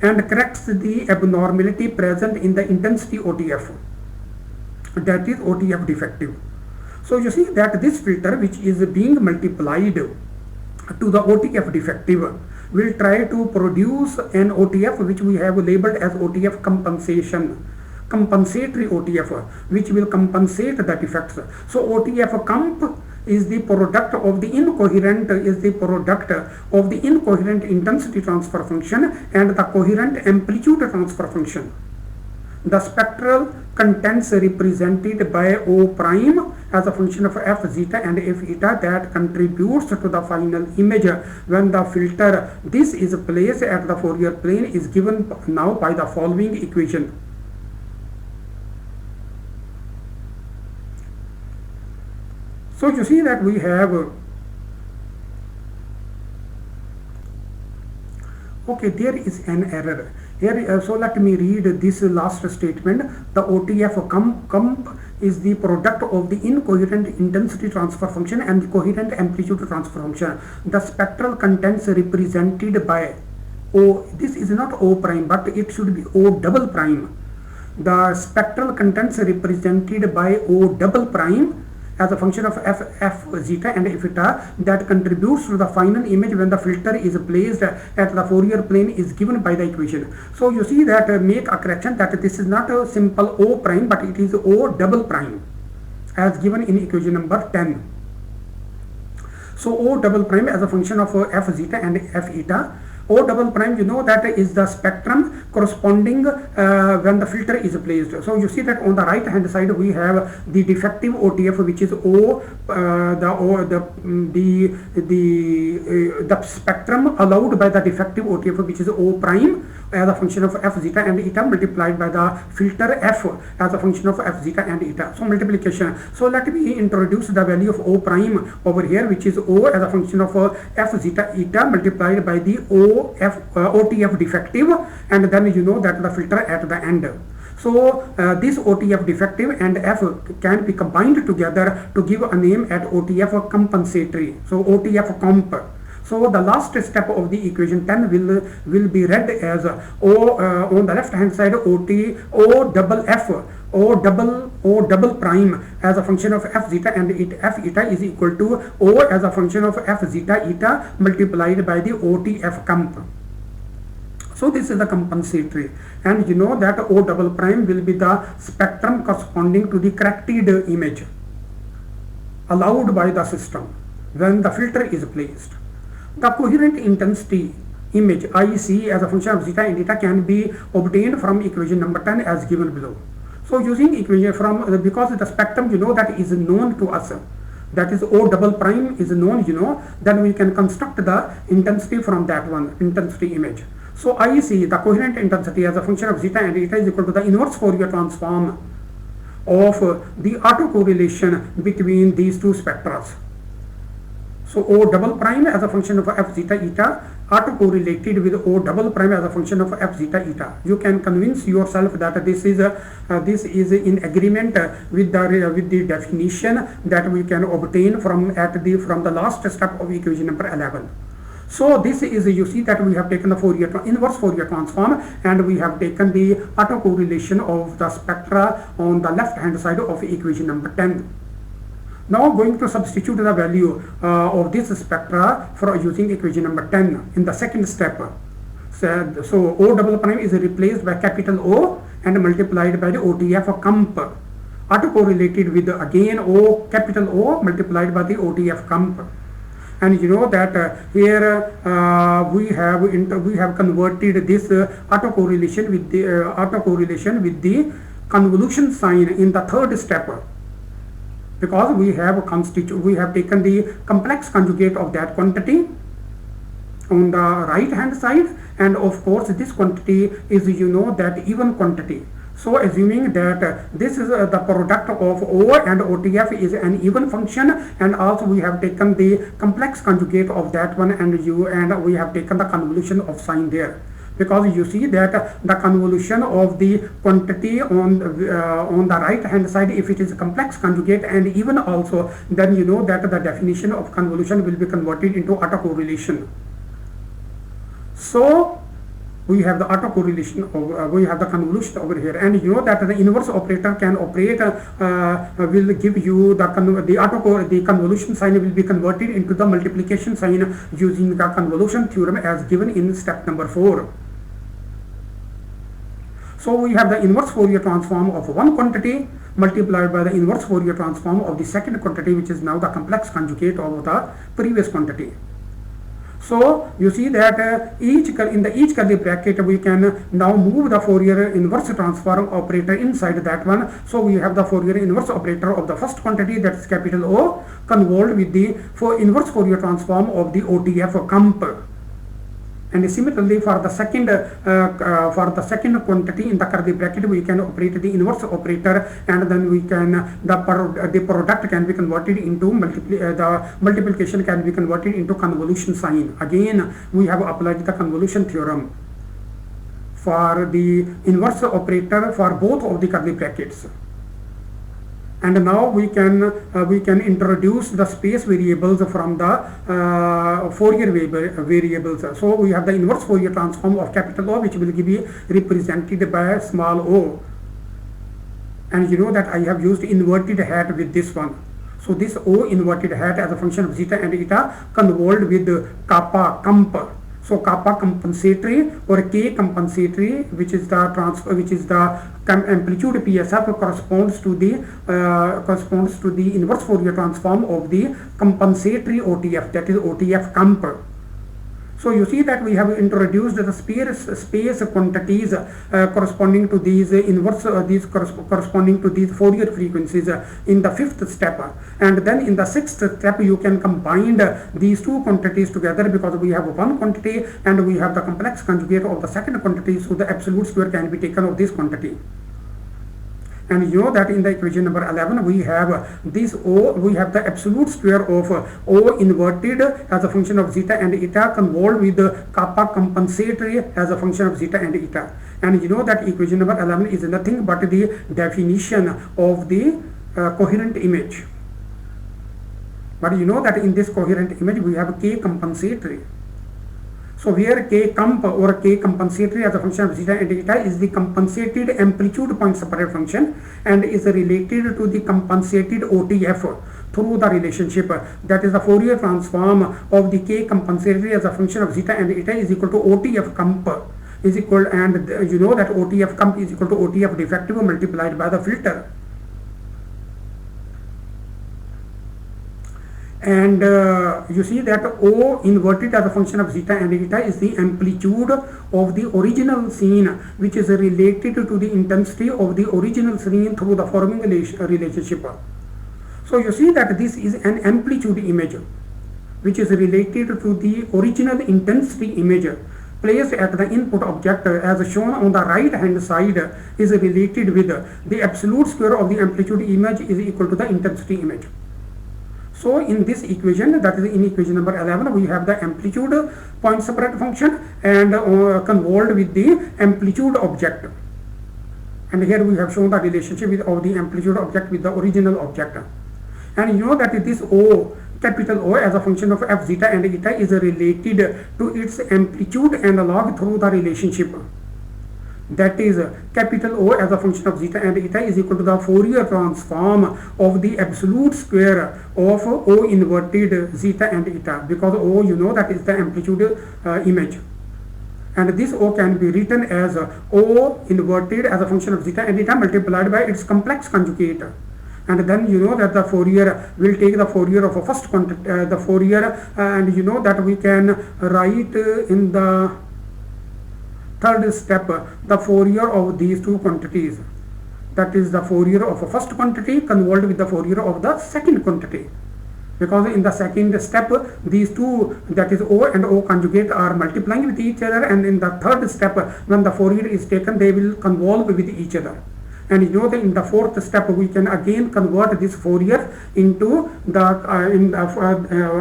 and corrects the abnormality present in the intensity OTF, that is OTF defective. So you see that this filter, which is being multiplied to the OTF defective, will try to produce an OTF which we have labeled as OTF compensation, compensatory OTF, which will compensate the defects. So OTF comp is the product of the incoherent intensity transfer function and the coherent amplitude transfer function. The spectral contents represented by O prime as a function of f zeta and f eta that contributes to the final image when the filter this is placed at the Fourier plane is given now by the following equation. So you see that we have there is an error here, so let me read this last statement. The OTF comp is the product of the incoherent intensity transfer function and the coherent amplitude transfer function. The spectral contents represented by O, this is not O prime but it should be O double prime. The spectral contents represented by O double prime as a function of f zeta and f eta that contributes to the final image when the filter is placed at the Fourier plane is given by the equation. So you see that make a correction that this is not a simple O prime but it is O double prime as given in equation number 10. So O double prime as a function of f zeta and f eta. O double prime, you know that is the spectrum corresponding when the filter is placed. So you see that on the right hand side we have the defective OTF, which is the spectrum allowed by the defective OTF, which is O prime as a function of f zeta and eta multiplied by the filter f as a function of f zeta and eta. So multiplication. So let me introduce the value of O prime over here, which is O as a function of f zeta eta multiplied by the OTF defective, and then you know that the filter at the end. So this OTF defective and f can be combined together to give a name at OTF compensatory. So OTF comp. So the last step of the equation 10 will be read as O on the left hand side O double prime as a function of f zeta and f eta is equal to O as a function of f zeta eta multiplied by the OTF comp. So this is the compensatory, and you know that O double prime will be the spectrum corresponding to the corrected image allowed by the system when the filter is placed. The coherent intensity image IC as a function of zeta and eta can be obtained from equation number 10 as given below. So using equation from because the spectrum you know that is known to us, that is O double prime is known, you know, then we can construct the intensity from that one intensity image. So IC, the coherent intensity as a function of zeta and eta, is equal to the inverse Fourier transform of the autocorrelation between these two spectra. So O double prime as a function of f zeta eta autocorrelated with O double prime as a function of f zeta eta. You can convince yourself that this is in agreement with the definition that we can obtain from the last step of equation number 11. So this is, you see that we have taken the inverse Fourier transform, and we have taken the autocorrelation of the spectra on the left hand side of equation number 10. Now going to substitute the value of this spectra for using equation number 10 in the second step. So O double prime is replaced by capital O and multiplied by the OTF comp, autocorrelated with again O capital O multiplied by the OTF comp. And you know that here we have converted this autocorrelation with the convolution sign in the third step, because we have taken the complex conjugate of that quantity on the right hand side, and of course this quantity is, you know, that even quantity. So assuming that this is the product of O and OTF is an even function, and also we have taken the complex conjugate of that one, and we have taken the convolution of sign there, because you see that the convolution of the quantity on the right hand side, if it is a complex conjugate and even also, then you know that the definition of convolution will be converted into autocorrelation. So we have the autocorrelation we have the convolution over here, and you know that the inverse operator can operate will give you the convolution sign will be converted into the multiplication sign using the convolution theorem as given in step number 4. So we have the inverse Fourier transform of one quantity multiplied by the inverse Fourier transform of the second quantity, which is now the complex conjugate of the previous quantity. So you see that each curly bracket we can now move the Fourier inverse transform operator inside that one. So we have the Fourier inverse operator of the first quantity, that is capital O, convolved with the inverse Fourier transform of the OTF comp. And similarly for the second quantity in the curly bracket we can operate the inverse operator, and then we can the product can be converted into the multiplication can be converted into convolution sign. Again we have applied the convolution theorem for the inverse operator for both of the curly brackets. And now we can introduce the space variables from the Fourier variables. So we have the inverse Fourier transform of capital O, which will be represented by small o. And you know that I have used inverted hat with this one. So this O inverted hat as a function of zeta and eta convolved with kappa comp. So kappa compensatory or k compensatory, which is the amplitude PSF, corresponds to the inverse Fourier transform of the compensatory OTF, that is OTF comp. So you see that we have introduced the space quantities corresponding to these corresponding to these Fourier frequencies in the fifth step, and then in the sixth step you can combine these two quantities together, because we have one quantity and we have the complex conjugate of the second quantity, so the absolute square can be taken of this quantity. And you know that in the equation number 11 we have this O, we have the absolute square of O inverted as a function of zeta and eta convolved with the kappa compensatory as a function of zeta and eta. And you know that equation number 11 is nothing but the definition of the coherent image. But you know that in this coherent image we have K compensatory. So here K comp or K compensatory as a function of zeta and eta is the compensated amplitude point separate function and is related to the compensated OTF through the relationship, that is the Fourier transform of the K compensatory as a function of zeta and eta is equal to OTF comp is equal, and you know that OTF comp is equal to OTF defective multiplied by the filter. And you see that O inverted as a function of zeta and eta is the amplitude of the original scene, which is related to the intensity of the original scene through the forming relationship. So you see that this is an amplitude image which is related to the original intensity image placed at the input object, as shown on the right hand side, is related with the absolute square of the amplitude image is equal to the intensity image. So in this equation, that is in equation number 11, we have the amplitude point separate function and convolved with the amplitude object. And here we have shown the relationship of the amplitude object with the original object. And you know that this O, capital O, as a function of f zeta and eta is related to its amplitude analog through the relationship. That is capital O as a function of zeta and eta is equal to the Fourier transform of the absolute square of O inverted zeta and eta, because O, you know, that is the amplitude image. And this O can be written as O inverted as a function of zeta and eta multiplied by its complex conjugate. And then you know that the Fourier will take the Fourier of a first quantity, the Fourier, and you know that we can write in the third step the Fourier of these two quantities, that is the Fourier of a first quantity convolved with the Fourier of the second quantity, because in the second step these two, that is O and O conjugate, are multiplying with each other, and in the third step when the Fourier is taken they will convolve with each other. And you know that in the fourth step we can again convert this Fourier into the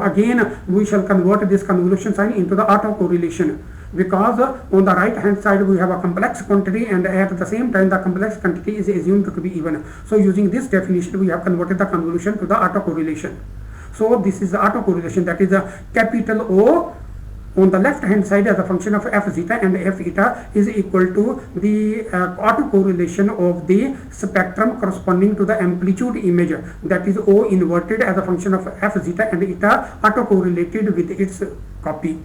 again we shall convert this convolution sign into the autocorrelation, because on the right hand side we have a complex quantity and at the same time the complex quantity is assumed to be even. So using this definition we have converted the convolution to the autocorrelation. So this is the autocorrelation, that is a capital O on the left hand side as a function of f zeta and f eta is equal to the autocorrelation of the spectrum corresponding to the amplitude image, that is O inverted as a function of f zeta and eta autocorrelated with its copy.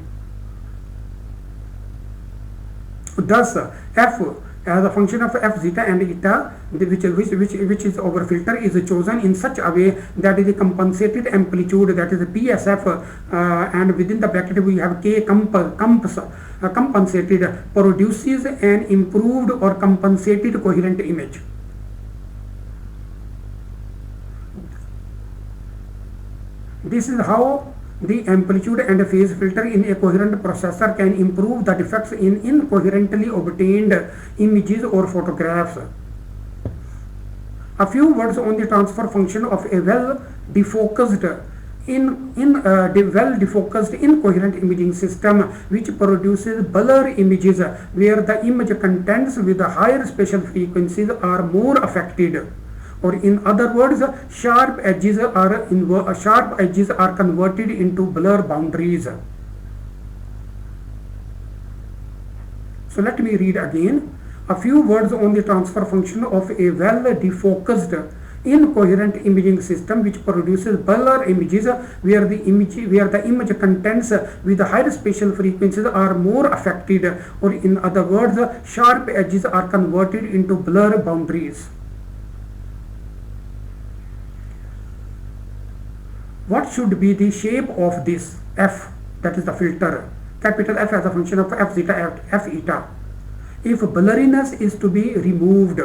Thus f as a function of f zeta and eta, which is our filter, is chosen in such a way that is the compensated amplitude, that is the PSF, and within the bracket we have K compensated, produces an improved or compensated coherent image. This is how the amplitude and phase filter in a coherent processor can improve the defects in incoherently obtained images or photographs. A few words on the transfer function of a well-defocused incoherent imaging system which produces blur images where the image contents with higher spatial frequencies are more affected. Or in other words, sharp edges are converted into blur boundaries. So let me read again. A few words on the transfer function of a well-defocused incoherent imaging system which produces blur images where the image contents with higher spatial frequencies are more affected. Or in other words, sharp edges are converted into blur boundaries. What should be the shape of this f, that is the filter? capital F as a function of f zeta at f eta. If blurriness is to be removed,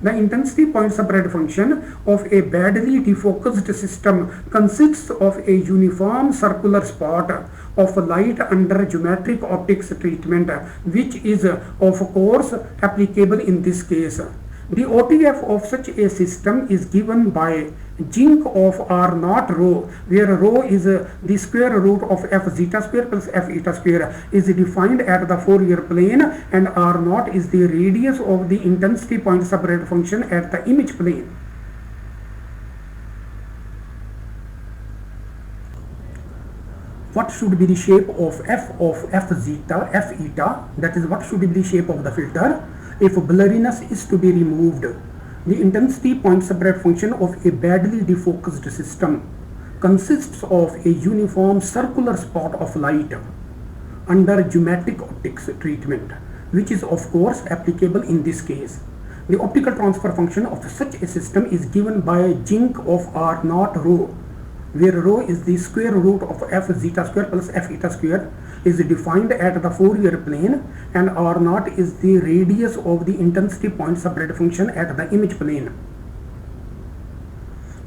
the intensity point spread function of a badly defocused system consists of a uniform circular spot of light under geometric optics treatment, which is of course applicable in this case. The OTF of such a system is given by jinc of R naught rho, where rho is the square root of f zeta square plus f eta square, is defined at the Fourier plane, and R naught is the radius of the intensity point spread function at the image plane. What should be the shape of f zeta, f eta? That is, what should be the shape of the filter if blurriness is to be removed? The intensity point spread function of a badly defocused system consists of a uniform circular spot of light under geometric optics treatment, which is of course applicable in this case. The optical transfer function of such a system is given by jinc of R naught rho, where rho is the square root of f zeta square plus f eta square, is defined at the Fourier plane, and R naught is the radius of the intensity point spread function at the image plane.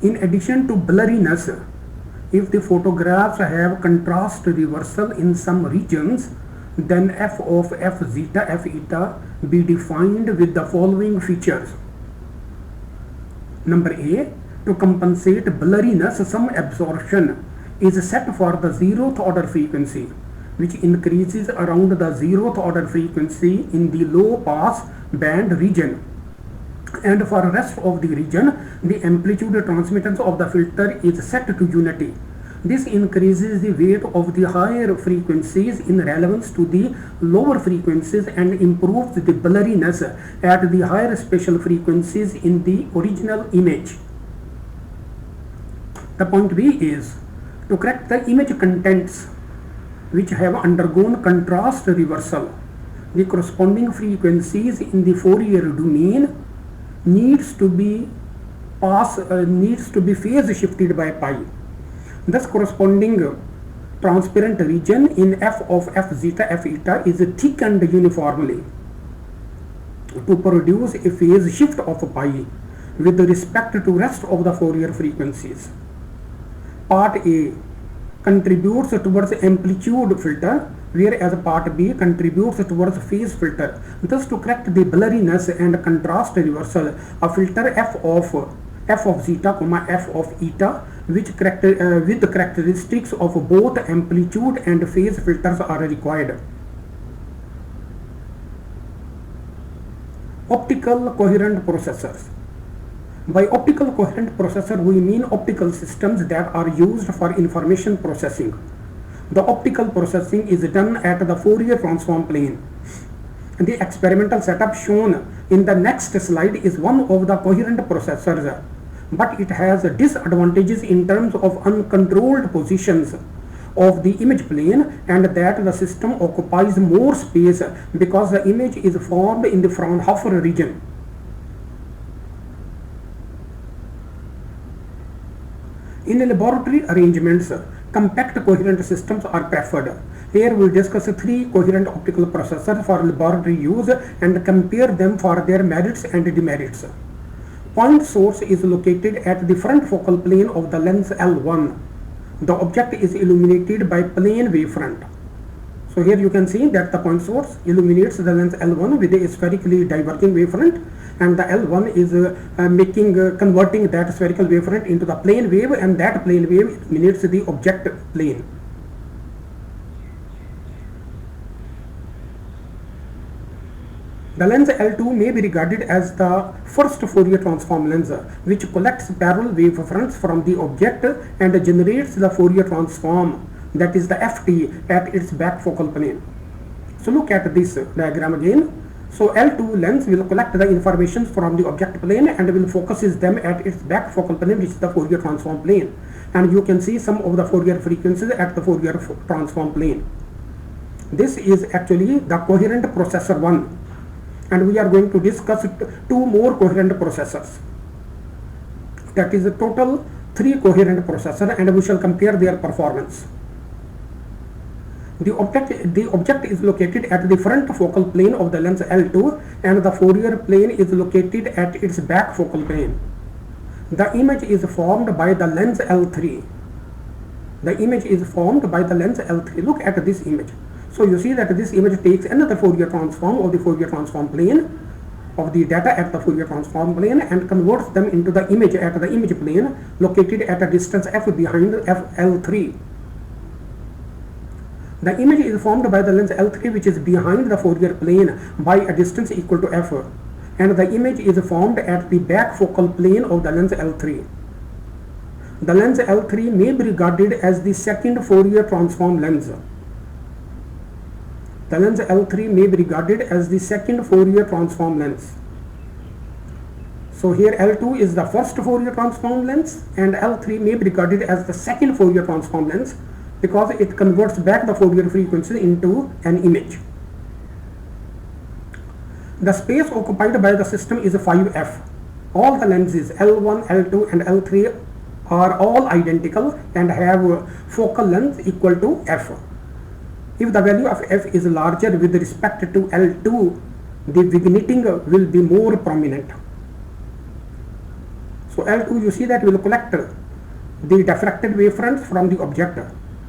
In addition to blurriness, if the photographs have contrast reversal in some regions, then f of f zeta f eta be defined with the following features. Number A, to compensate blurriness, some absorption is set for the zeroth order frequency, which increases around the zeroth order frequency in the low pass band region, and for the rest of the region the amplitude transmittance of the filter is set to unity. This increases the weight of the higher frequencies in relevance to the lower frequencies and improves the blurriness at the higher spatial frequencies in the original image. The point B is to correct the image contents which have undergone contrast reversal. The corresponding frequencies in the Fourier domain needs to be phase shifted by pi. Thus, corresponding transparent region in f of f zeta f eta is thickened uniformly to produce a phase shift of pi with respect to rest of the Fourier frequencies. Part A contributes towards amplitude filter, whereas part B contributes towards phase filter. Thus, to correct the blurriness and contrast reversal, a filter f of zeta, f of eta, with the characteristics of both amplitude and phase filters are required. Optical coherent processors. By optical coherent processor, we mean optical systems that are used for information processing. The optical processing is done at the Fourier transform plane. The experimental setup shown in the next slide is one of the coherent processors, but it has disadvantages in terms of uncontrolled positions of the image plane, and that the system occupies more space because the image is formed in the Fraunhofer region. In laboratory arrangements, compact coherent systems are preferred. Here we will discuss 3 coherent optical processors for laboratory use and compare them for their merits and demerits. Point source is located at the front focal plane of the lens L1. The object is illuminated by plane wavefront. So here you can see that the point source illuminates the lens L1 with a spherically diverging wavefront, and the L1 is converting that spherical wavefront into the plane wave, and that plane wave illuminates the object plane. The lens L2 may be regarded as the first Fourier transform lens, which collects parallel wavefronts from the object and generates the Fourier transform, that is the FT, at its back focal plane. So look at this diagram again. So L2 lens will collect the information from the object plane and will focuses them at its back focal plane, which is the Fourier transform plane. And you can see some of the Fourier frequencies at the Fourier transform plane. This is actually the coherent processor 1. And we are going to discuss 2 more coherent processors. That is a total 3 coherent processors, and we shall compare their performance. The object is located at the front focal plane of the lens L2 and the Fourier plane is located at its back focal plane. The image is formed by the lens L3. The image is formed by the lens L3. Look at this image. So you see that this image takes another Fourier transform of the Fourier transform plane of the data at the Fourier transform plane and converts them into the image at the image plane located at a distance f behind L3. The image is formed by the lens L3 which is behind the Fourier plane by a distance equal to f, and the image is formed at the back focal plane of the lens L3. The lens L3 may be regarded as the second Fourier transform lens. The lens L3 may be regarded as the second Fourier transform lens. So here L2 is the first Fourier transform lens and L3 may be regarded as the second Fourier transform lens because it converts back the Fourier frequency into an image. The space occupied by the system is 5f. All the lenses L1, L2 and L3 are all identical and have focal length equal to f. If the value of f is larger with respect to L2, the vignetting will be more prominent. So L2, you see that will collect the diffracted wavefronts from the object.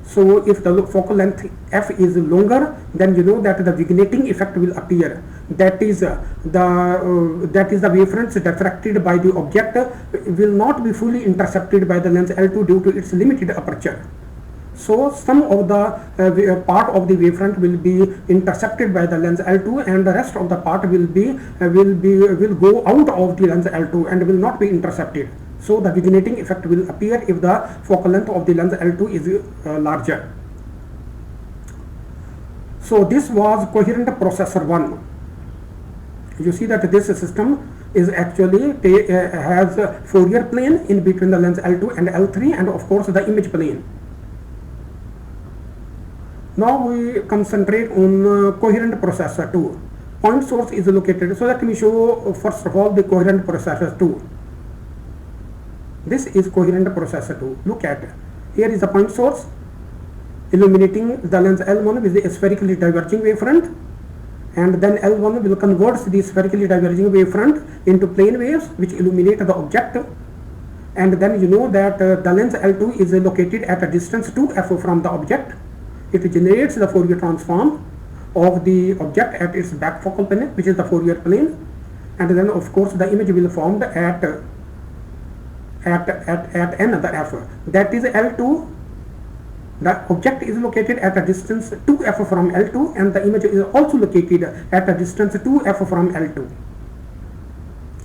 So if the focal length f is longer, then you know that the vignetting effect will appear. That is the wavefronts diffracted by the object will not be fully intercepted by the lens L2 due to its limited aperture. So some of the part of the wavefront will be intercepted by the lens L2 and the rest of the part will go out of the lens L2 and will not be intercepted. So the vignetting effect will appear if the focal length of the lens L2 is larger. So this was coherent processor 1. You see that this system is actually has a Fourier plane in between the lens L2 and L3 and of course the image plane. Now we concentrate on coherent processor 2. Point source is located. So let me show first of all the coherent processor 2. This is coherent processor 2. Look at here is the point source illuminating the lens L1 with the spherically diverging wavefront, and then L1 will convert the spherically diverging wavefront into plane waves which illuminate the object, and then you know that the lens L2 is located at a distance 2f from the object. It generates the Fourier transform of the object at its back focal plane, which is the Fourier plane, and then of course the image will formed at another f, that is L2. The object is located at a distance 2f from L2 and the image is also located at a distance 2f from L2.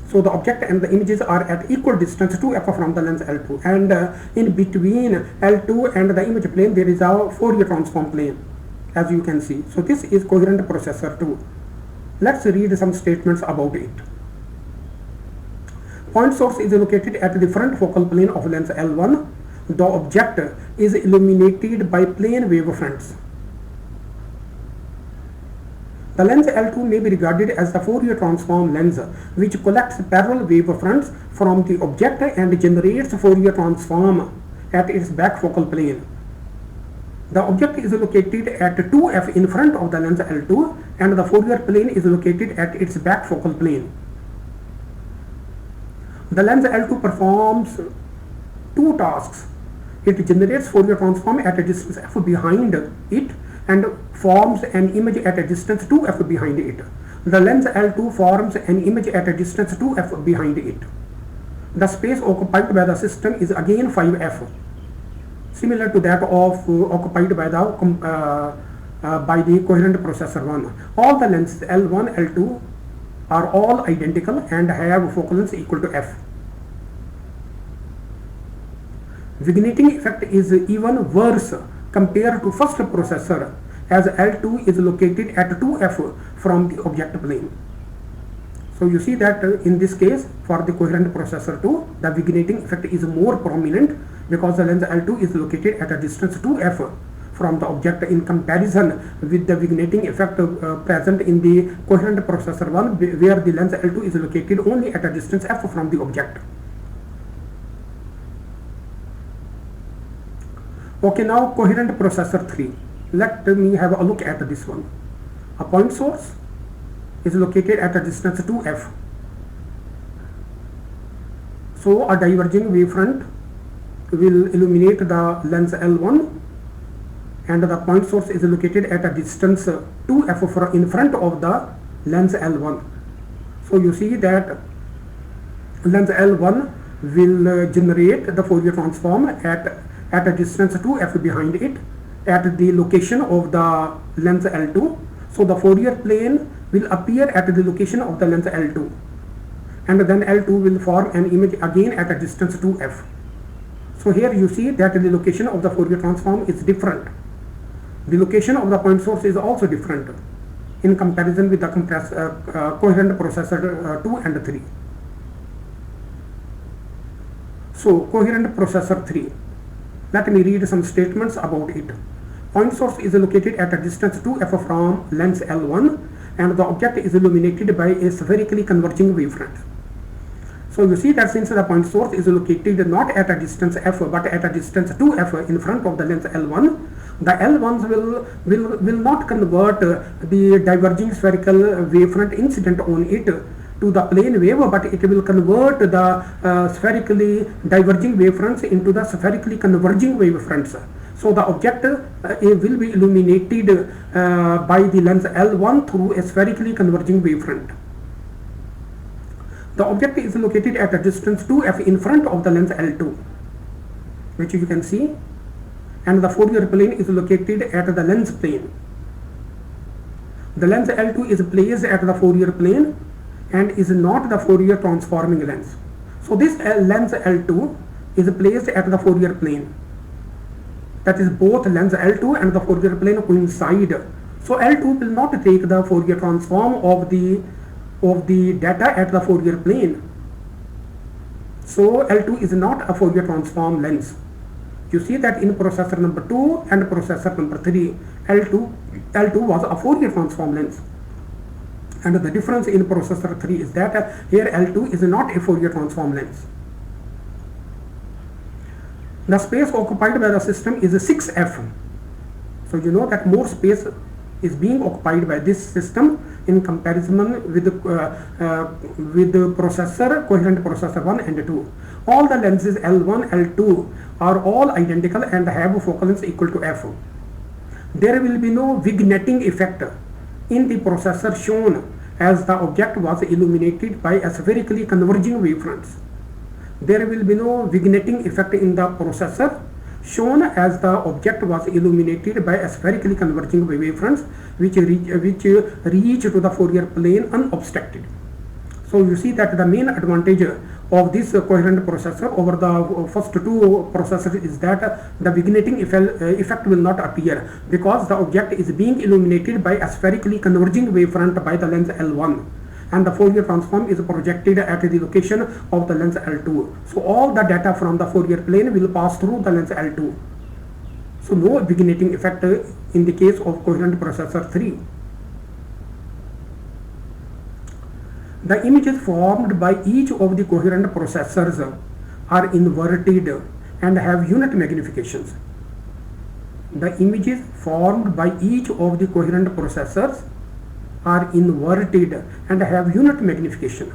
So the object and the images are at equal distance 2f from the lens L2, and in between L2 and the image plane there is a Fourier transform plane, as you can see. So this is coherent processor 2. Let's read some statements about it. Point source is located at the front focal plane of lens L1. The object is illuminated by plane wavefronts. The lens L2 may be regarded as the Fourier transform lens which collects parallel wavefronts from the object and generates Fourier transform at its back focal plane. The object is located at 2f in front of the lens L2 and the Fourier plane is located at its back focal plane. The lens L2 performs two tasks. It generates Fourier transform at a distance f behind it and forms an image at a distance 2f behind it. The lens L2 forms an image at a distance 2f behind it. The space occupied by the system is again 5f, similar to that of occupied by the coherent processor 1. All the lenses L1, L2 are all identical and have focal lengths equal to f. Vignetting effect is even worse compared to first processor, as L2 is located at 2f from the object plane. So you see that in this case for the coherent processor 2, the vignetting effect is more prominent because the lens L2 is located at a distance 2f from the object in comparison with the vignetting effect present in the coherent processor 1, where the lens L2 is located only at a distance f from the object. Okay, now coherent processor 3. let me have a look at this one. A point source is located at a distance 2f. So a diverging wavefront will illuminate the lens L1, and the point source is located at a distance 2f in front of the lens L1. So you see that lens L1 will generate the Fourier transform at a distance 2f behind it at the location of the lens L2. So the Fourier plane will appear at the location of the lens L2, and then L2 will form an image again at a distance 2f. So here you see that the location of the Fourier transform is different. The location of the point source is also different in comparison with the coherent processor 2 and 3. So coherent processor 3, let me read some statements about it. Point source is located at a distance 2f from lens L1, and the object is illuminated by a spherically converging wavefront. So you see that since the point source is located not at a distance f but at a distance 2f in front of the lens L1, the L1s will not convert the diverging spherical wavefront incident on it to the plane wave, but it will convert the spherically diverging wavefronts into the spherically converging wavefronts. So the object will be illuminated by the lens L1 through a spherically converging wavefront. The object is located at a distance 2f in front of the lens L2, which you can see, and the Fourier plane is located at the lens plane. The lens L2 is placed at the Fourier plane and is not the Fourier transforming lens. So this lens L2 is placed at the Fourier plane. That is, both lens L2 and the Fourier plane coincide. So L2 will not take the Fourier transform of the data at the Fourier plane. So L2 is not a Fourier transform lens. You see that in processor number 2 and processor number 3, L2 was a Fourier transform lens. And the difference in processor 3 is that here L2 is not a Fourier transform lens. The space occupied by the system is 6f. So you know that more space is being occupied by this system in comparison with the processor, coherent processor 1 and 2. All the lenses L1, L2 are all identical and have focal length equal to f. There will be no vignetting effect in the processor shown as the object was illuminated by a spherically converging wavefronts. There will be no vignetting effect in the processor shown as the object was illuminated by a spherically converging wavefronts which reach to the Fourier plane unobstructed. So you see that the main advantage of this coherent processor over the first two processors is that the vignetting effect will not appear because the object is being illuminated by a spherically converging wavefront by the lens L1, and the Fourier transform is projected at the location of the lens L2. So all the data from the Fourier plane will pass through the lens L2. So no vignetting effect in the case of coherent processor 3. The images formed by each of the coherent processors are inverted and have unit magnifications. The images formed by each of the coherent processors are inverted and have unit magnification,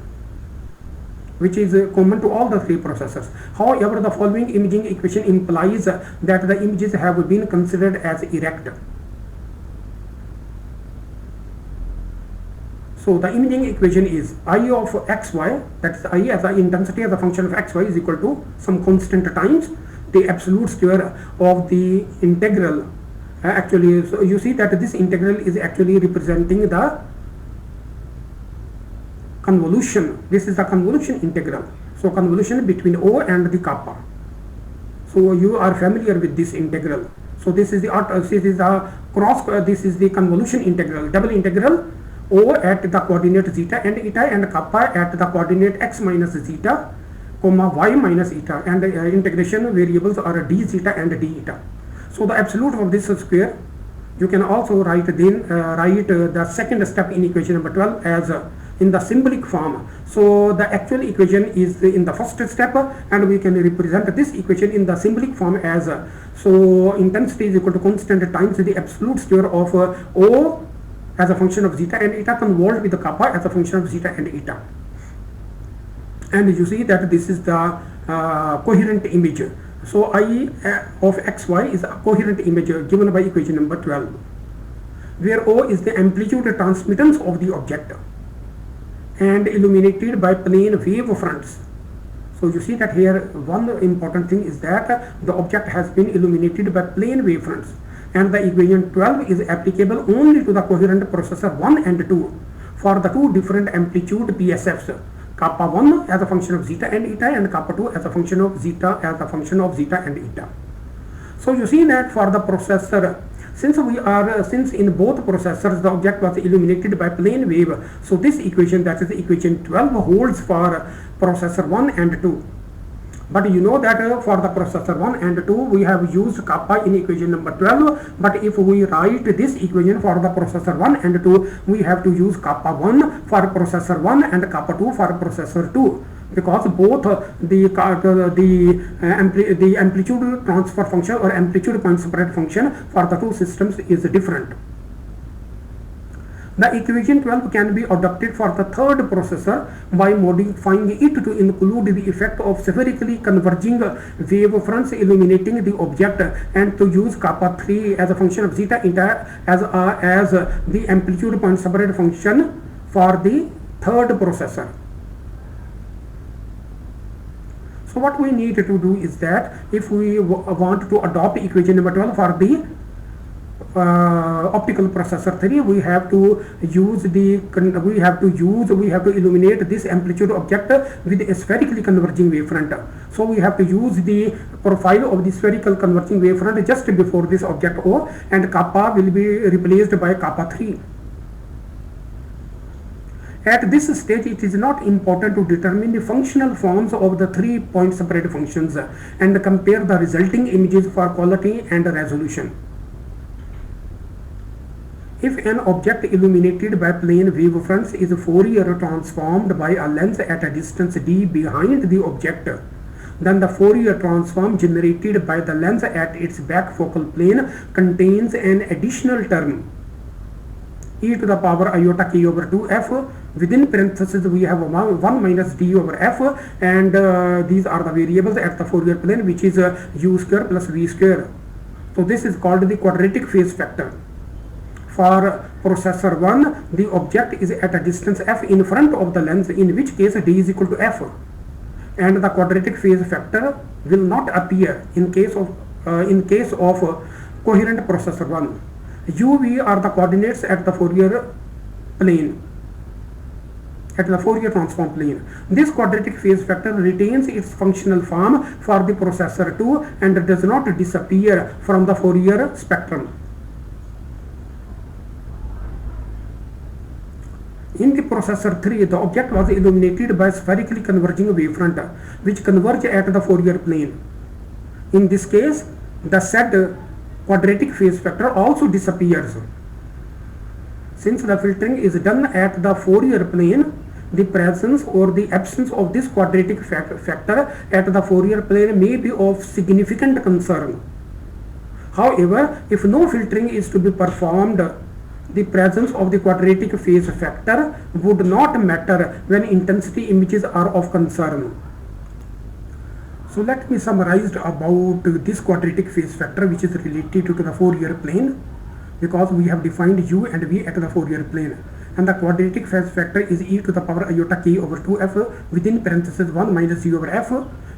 which is common to all the three processors. However, the following imaging equation implies that the images have been considered as erect. So the imaging equation is I of xy, that is I as the intensity as a function of xy, is equal to some constant times the absolute square of the integral. Actually, so you see that this integral is actually representing the convolution. This is the convolution integral. So convolution between O and the kappa. So you are familiar with this integral. So this is the this is the convolution integral, double integral O at the coordinate zeta and eta and kappa at the coordinate x minus zeta, comma y minus eta, and integration variables are d zeta and d eta. So the absolute of this square, you can also write the second step in equation number 12 as in the symbolic form. So the actual equation is in the first step, and we can represent this equation in the symbolic form as so intensity is equal to constant times the absolute square of O as a function of zeta and eta convolved with the kappa as a function of zeta and eta. And you see that this is the coherent image. So I of xy is a coherent image given by equation number 12, where O is the amplitude transmittance of the object and illuminated by plane wave fronts. So you see that here one important thing is that the object has been illuminated by plane wave fronts, and the equation 12 is applicable only to the coherent processor 1 and 2 for the two different amplitude PSFs, kappa 1 as a function of zeta and eta, and kappa 2 as a function of zeta and eta. So you see that for the processor, since in both processors the object was illuminated by plane wave, so this equation, that is equation 12, holds for processor 1 and 2. But you know that for the processor 1 and 2 we have used kappa in equation number 12, but if we write this equation for the processor 1 and 2, we have to use kappa 1 for processor 1 and kappa 2 for processor 2, because both the amplitude transfer function or amplitude point separate function for the two systems is different. The equation 12 can be adopted for the third processor by modifying it to include the effect of spherically converging wave fronts illuminating the object, and to use kappa 3 as a function of zeta eta as the amplitude point separate function for the third processor. So what we need to do is that if we want to adopt equation number 12 for the optical processor 3, we have to illuminate this amplitude object with a spherically converging wavefront. So we have to use the profile of the spherical converging wavefront just before this object O, and kappa will be replaced by kappa 3. At this stage, it is not important to determine the functional forms of the 3 point separate functions and compare the resulting images for quality and resolution. If an object illuminated by plane wavefronts is Fourier transformed by a lens at a distance d behind the object, then the Fourier transform generated by the lens at its back focal plane contains an additional term, e to the power iota k over 2f. Within parentheses we have 1 minus d over f, and these are the variables at the Fourier plane, which is u square plus v square. So this is called the quadratic phase factor. For processor 1, the object is at a distance f in front of the lens, in which case d is equal to f, and the quadratic phase factor will not appear in case of coherent processor 1. U, V are the coordinates at the Fourier plane, at the Fourier transform plane. This quadratic phase factor retains its functional form for the processor 2 and does not disappear from the Fourier spectrum. In the processor 3, the object was illuminated by spherically converging wavefront, which converge at the Fourier plane. In this case, the said quadratic phase factor also disappears. Since the filtering is done at the Fourier plane, the presence or the absence of this quadratic factor at the Fourier plane may be of significant concern. However, if no filtering is to be performed, the presence of the quadratic phase factor would not matter when intensity images are of concern. So let me summarize about this quadratic phase factor, which is related to the Fourier plane, because we have defined u and v at the Fourier plane, and the quadratic phase factor is e to the power iota k over 2f within parentheses 1 minus u over f,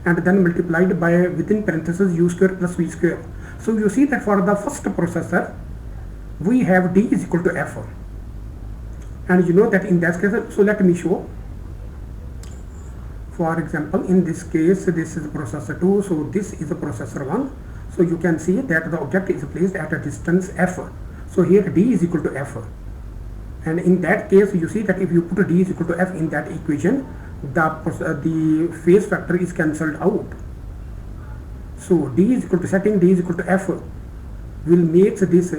and then multiplied by within parentheses u square plus v square. So you see that for the first processor we have d is equal to f, and you know that in that case, so let me show. For example, in this case, this is processor 2, so this is a processor 1. So you can see that the object is placed at a distance f. So here d is equal to f, and in that case you see that if you put d is equal to f in that equation, the phase factor is cancelled out. So d is equal to, setting d is equal to f will make this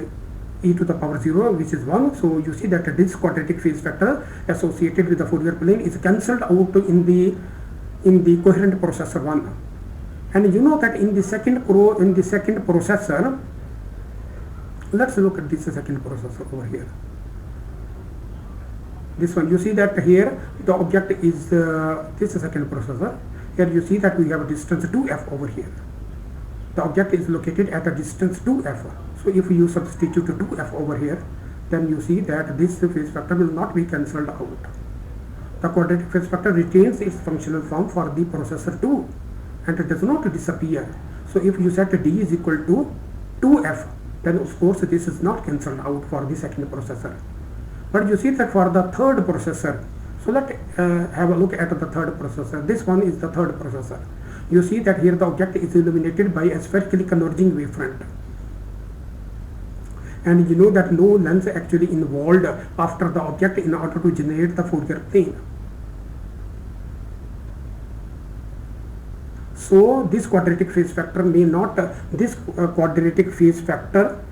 e to the power 0, which is 1. So you see that this quadratic phase factor associated with the Fourier plane is cancelled out in the coherent processor 1. And you know that in the second processor, let's look at this second processor over here. This one, you see that here the object is this second processor. Here you see that we have a distance 2f over here. The object is located at a distance 2f. So if you substitute 2f over here, then you see that this phase factor will not be cancelled out. The quadratic phase factor retains its functional form for the processor 2 and it does not disappear. So if you set d is equal to 2f, then of course this is not cancelled out for the second processor. But you see that for the third processor, so let's have a look at the third processor. This one is the third processor. You see that here the object is illuminated by a spherically converging wavefront. And you know that no lens actually involved after the object in order to generate the Fourier plane. So this quadratic phase factor may not, quadratic phase factor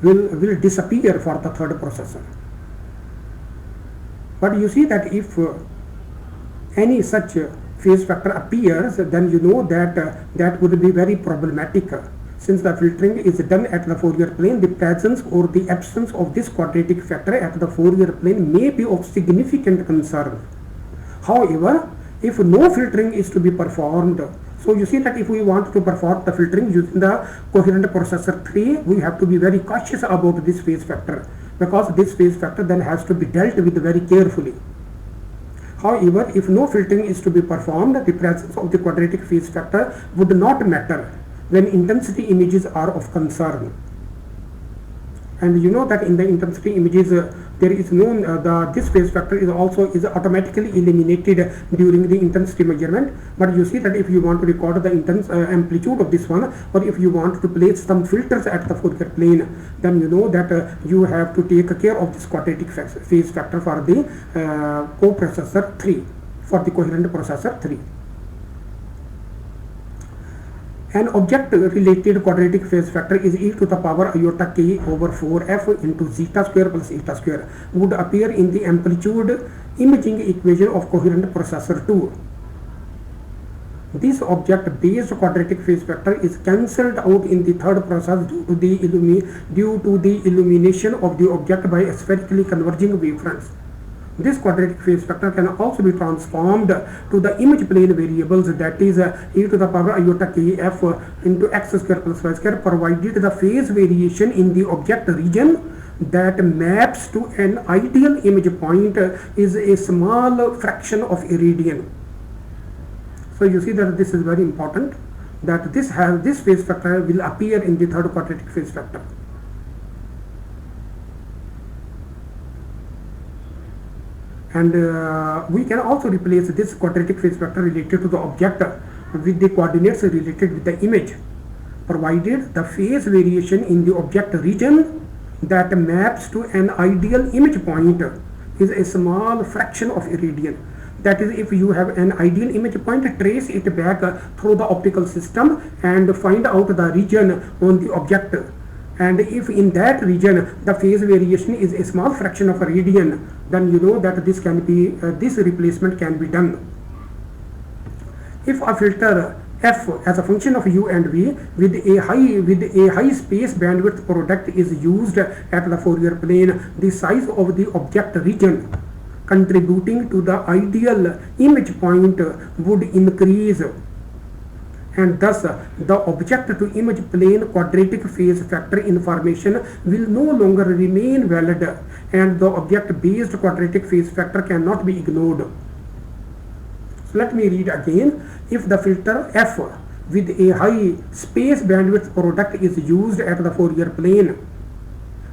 will disappear for the third processor. But you see that if any such phase factor appears, then you know that that would be very problematic. Since the filtering is done at the Fourier plane, the presence or the absence of this quadratic factor at the Fourier plane may be of significant concern. However, if no filtering is to be performed, so you see that if we want to perform the filtering using the coherent processor 3, we have to be very cautious about this phase factor, because this phase factor then has to be dealt with very carefully. However, if no filtering is to be performed, the presence of the quadratic phase factor would not matter when intensity images are of concern. And you know that in the intensity images there is no this phase factor is automatically eliminated during the intensity measurement. But you see that if you want to record the intense amplitude of this one, or if you want to place some filters at the Fourier plane, then you know that you have to take care of this quadratic phase factor for the coprocessor 3, for the coherent processor 3. An object-related quadratic phase factor is e to the power iota k over 4f into zeta square plus eta square would appear in the amplitude imaging equation of coherent processor 2. This object-based quadratic phase factor is cancelled out in the third process due to the illumination of the object by spherically converging wavefronts. This quadratic phase factor can also be transformed to the image plane variables, that is e to the power iota kf into x square plus y square, provided the phase variation in the object region that maps to an ideal image point is a small fraction of a radian. So you see that this is very important, that this phase factor will appear in the third quadratic phase factor. And we can also replace this quadratic phase factor related to the object with the coordinates related with the image, provided the phase variation in the object region that maps to an ideal image point is a small fraction of a radian. That is, if you have an ideal image point, trace it back through the optical system and find out the region on the object. And if in that region the phase variation is a small fraction of a radian, then you know that this replacement can be done. If a filter f as a function of u and v with a high space bandwidth product is used at the Fourier plane, the size of the object region contributing to the ideal image point would increase, and thus the object to image plane quadratic phase factor information will no longer remain valid, and the object based quadratic phase factor cannot be ignored. So let me read again. If the filter f with a high space bandwidth product is used at the Fourier plane,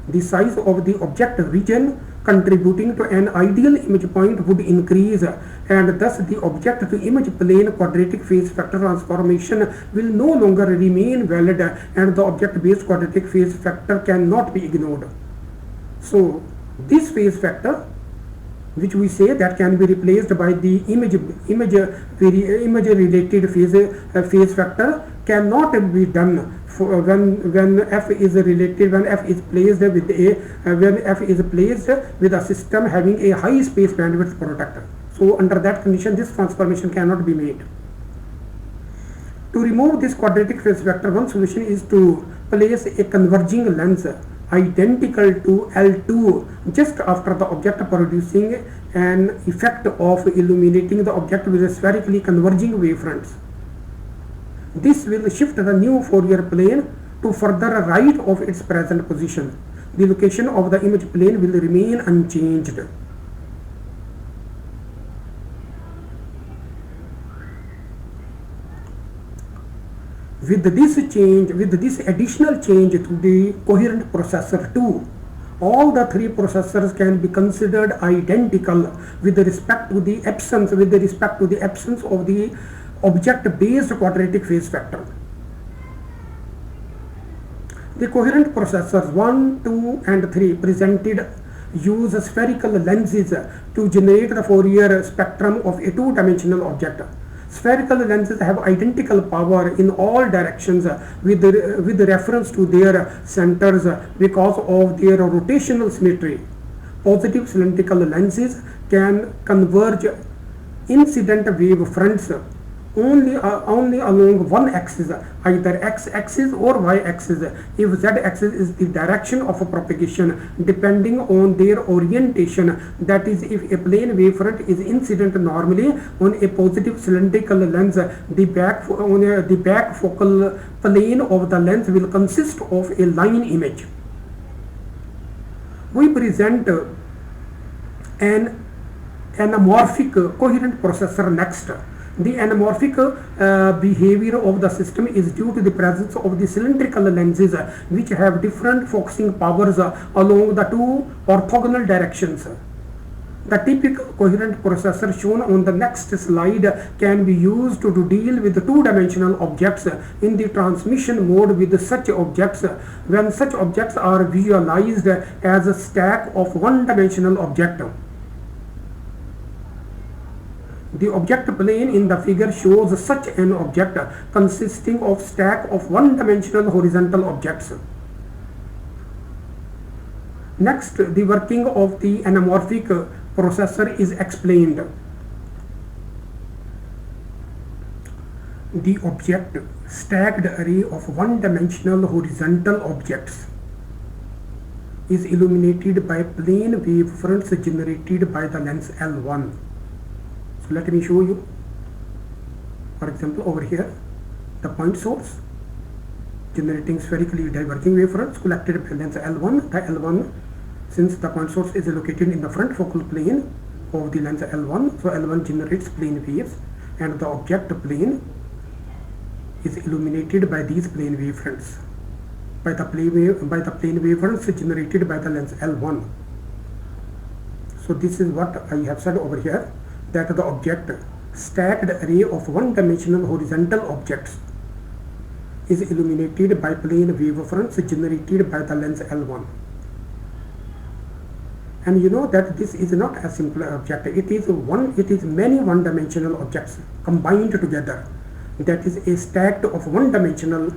the size of the object region contributing to an ideal image point would increase, and thus the object to image plane quadratic phase factor transformation will no longer remain valid, and the object based quadratic phase factor cannot be ignored. So this phase factor, which we say that can be replaced by the image related phase factor, cannot be done when f is related, when f is placed with a when f is placed with a system having a high space bandwidth product. So under that condition, this transformation cannot be made. To remove this quadratic phase vector, one solution is to place a converging lens identical to L2 just after the object, producing an effect of illuminating the object with a spherically converging wavefronts. This will shift the new Fourier plane to further right of its present position. The location of the image plane will remain unchanged. With this additional change to the coherent processor 2, all the three processors can be considered identical with respect to the absence of the object-based quadratic phase vector. The coherent processors 1, 2, and 3 presented use spherical lenses to generate the Fourier spectrum of a two-dimensional object. Spherical lenses have identical power in all directions with reference to their centers because of their rotational symmetry. Positive cylindrical lenses can converge incident wave fronts only along one axis, either x-axis or y-axis, if z-axis is the direction of propagation depending on their orientation. That is, if a plane wavefront is incident normally on a positive cylindrical lens, the back focal plane of the lens will consist of a line image. We present an anamorphic coherent processor next. The anamorphic behavior of the system is due to the presence of the cylindrical lenses which have different focusing powers along the two orthogonal directions. The typical coherent processor shown on the next slide can be used to deal with two-dimensional objects in the transmission mode with such objects when such objects are visualized as a stack of one-dimensional object. The object plane in the figure shows such an object consisting of stack of one-dimensional horizontal objects. Next, the working of the anamorphic processor is explained. The object stacked array of one-dimensional horizontal objects is illuminated by plane wavefronts generated by the lens L1. So let me show you. For example, over here, the point source generating spherically diverging wavefronts collected by lens L1. The L1, since the point source is located in the front focal plane of the lens L1, so L1 generates plane waves, and the object plane is illuminated by these plane wavefronts, by the plane wavefronts generated by the lens L1. So this is what I have said over here, that the object stacked array of one-dimensional horizontal objects is illuminated by plane wavefronts generated by the lens L1. And you know that this is not a simple object. It is many one-dimensional objects combined together. That is, a stack of one-dimensional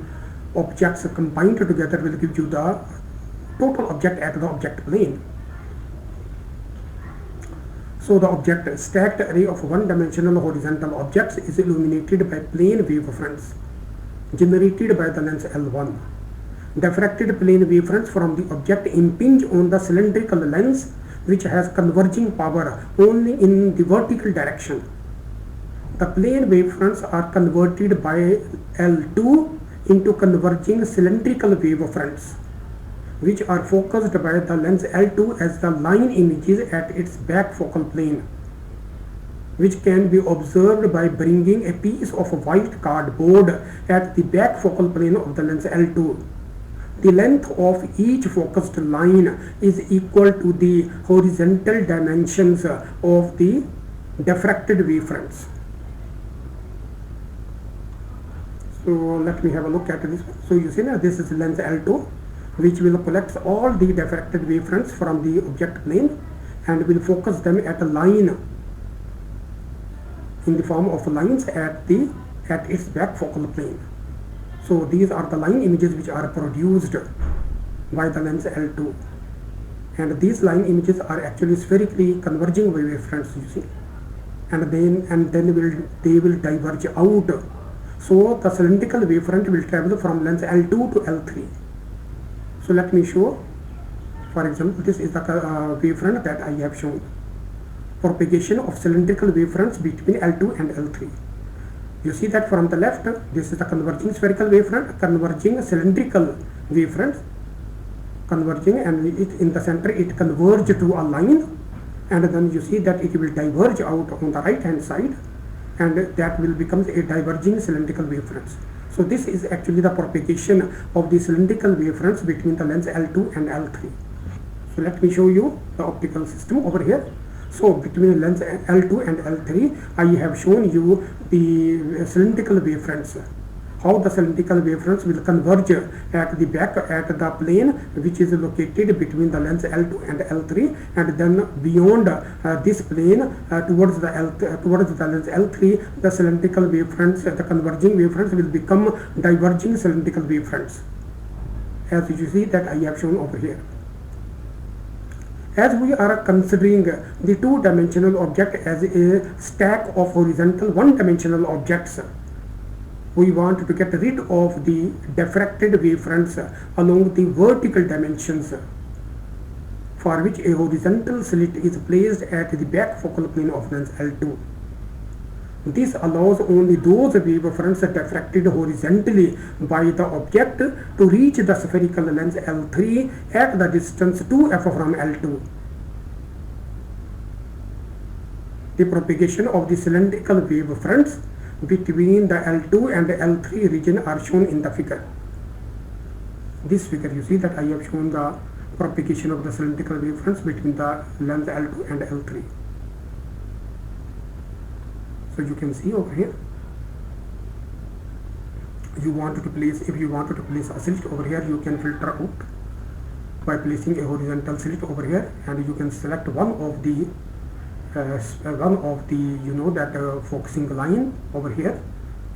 objects combined together will give you the total object at the object plane. So the object stacked array of one-dimensional horizontal objects is illuminated by plane wavefronts generated by the lens L1. Diffracted plane wavefronts from the object impinge on the cylindrical lens, which has converging power only in the vertical direction. The plane wavefronts are converted by L2 into converging cylindrical wavefronts, which are focused by the lens L2 as the line images at its back focal plane, which can be observed by bringing a piece of white cardboard at the back focal plane of the lens L2. The length of each focused line is equal to the horizontal dimensions of the diffracted wavefronts. So let me have a look at this. So you see now this is lens L2, which will collect all the diffracted wavefronts from the object plane and will focus them at a line in the form of lines at its back focal plane. So these are the line images which are produced by the lens L2, and these line images are actually spherically converging wavefronts, you see, and then they will diverge out. So the cylindrical wavefront will travel from lens L2 to L3. So let me show. For example, this is the wavefront that I have shown. Propagation of cylindrical wavefronts between L2 and L3. You see that from the left, this is the converging spherical wavefront, converging cylindrical wavefronts, converging, and in the center it converges to a line, and then you see that it will diverge out on the right hand side, and that will become a diverging cylindrical wavefronts. So this is actually the propagation of the cylindrical wavefronts between the lens L2 and L3. So let me show you the optical system over here. So between lens L2 and L3, I have shown you the cylindrical wavefronts. How the cylindrical wavefronts will converge at the back at the plane which is located between the lens L2 and L3, and then beyond this plane towards the lens L3, the cylindrical wavefronts, the converging wavefronts will become diverging cylindrical wavefronts, as you see that I have shown over here. As we are considering the two-dimensional object as a stack of horizontal one-dimensional objects, we want to get rid of the diffracted wavefronts along the vertical dimensions, for which a horizontal slit is placed at the back focal plane of lens L2. This allows only those wavefronts diffracted horizontally by the object to reach the spherical lens L3 at the distance 2f from L2. The propagation of the cylindrical wavefronts between the L2 and the L3 region are shown in the figure. This figure, you see that I have shown the propagation of the cylindrical wavefronts between the lens L2 and L3. So you can see over here, if you wanted to place a slit over here, you can filter out by placing a horizontal slit over here, and you can select one of the focusing line over here,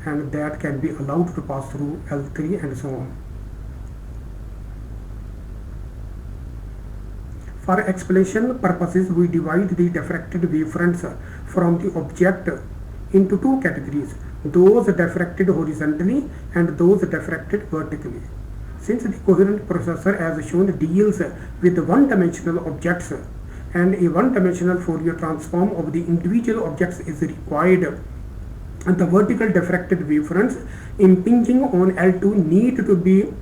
and that can be allowed to pass through L3 and so on. For explanation purposes, we divide the diffracted wavefronts from the object into two categories: those diffracted horizontally and those diffracted vertically. Since the coherent processor, as shown, deals with one-dimensional objects, and a one-dimensional Fourier transform of the individual objects is required, and the vertical diffracted wavefronts impinging on L2 need to be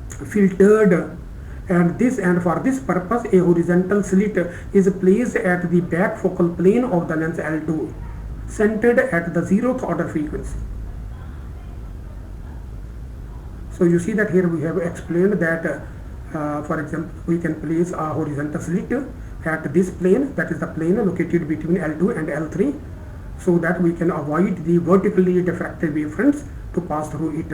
filtered, and for this purpose a horizontal slit is placed at the back focal plane of the lens L2, centered at the 0th order frequency. So you see that here we have explained that for example, we can place a horizontal slit at this plane, that is the plane located between L2 and L3, so that we can avoid the vertically diffracted wavefronts to pass through it,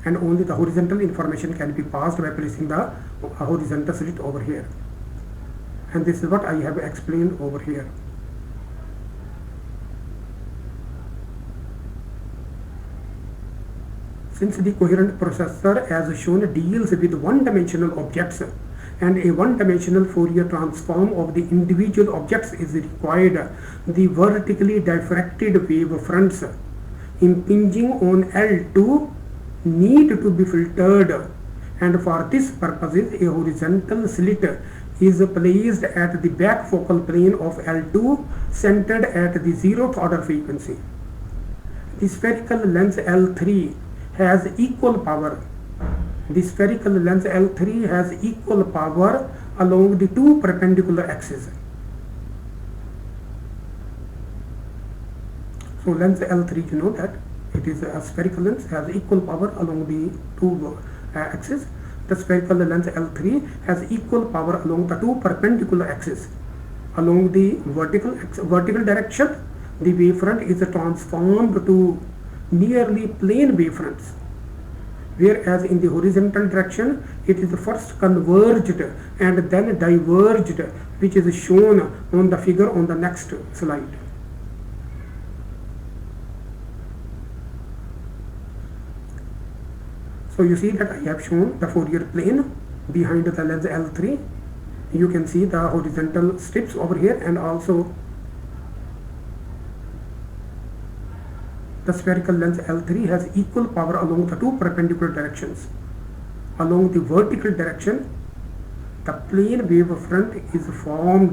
and only the horizontal information can be passed by placing the horizontal slit over here. And this is what I have explained over here. Since the coherent processor, as shown, deals with one-dimensional objects, and a one-dimensional Fourier transform of the individual objects is required, the vertically diffracted wavefronts impinging on L2 need to be filtered, and for this purpose a horizontal slit is placed at the back focal plane of L2, centered at the 0th order frequency. The spherical lens L3 has equal power. The spherical lens L3 has equal power along the two perpendicular axes. So lens L3, you know that it is a spherical lens, has equal power along the two axes. The spherical lens L3 has equal power along the two perpendicular axes. Along the vertical direction, the wavefront is transformed to nearly plane wavefronts, whereas in the horizontal direction it is first converged and then diverged, which is shown on the figure on the next slide. So you see that I have shown the Fourier plane behind the lens L3. You can see the horizontal strips over here, and also the spherical lens L3 has equal power along the two perpendicular directions. Along the vertical direction, the plane wavefront is formed.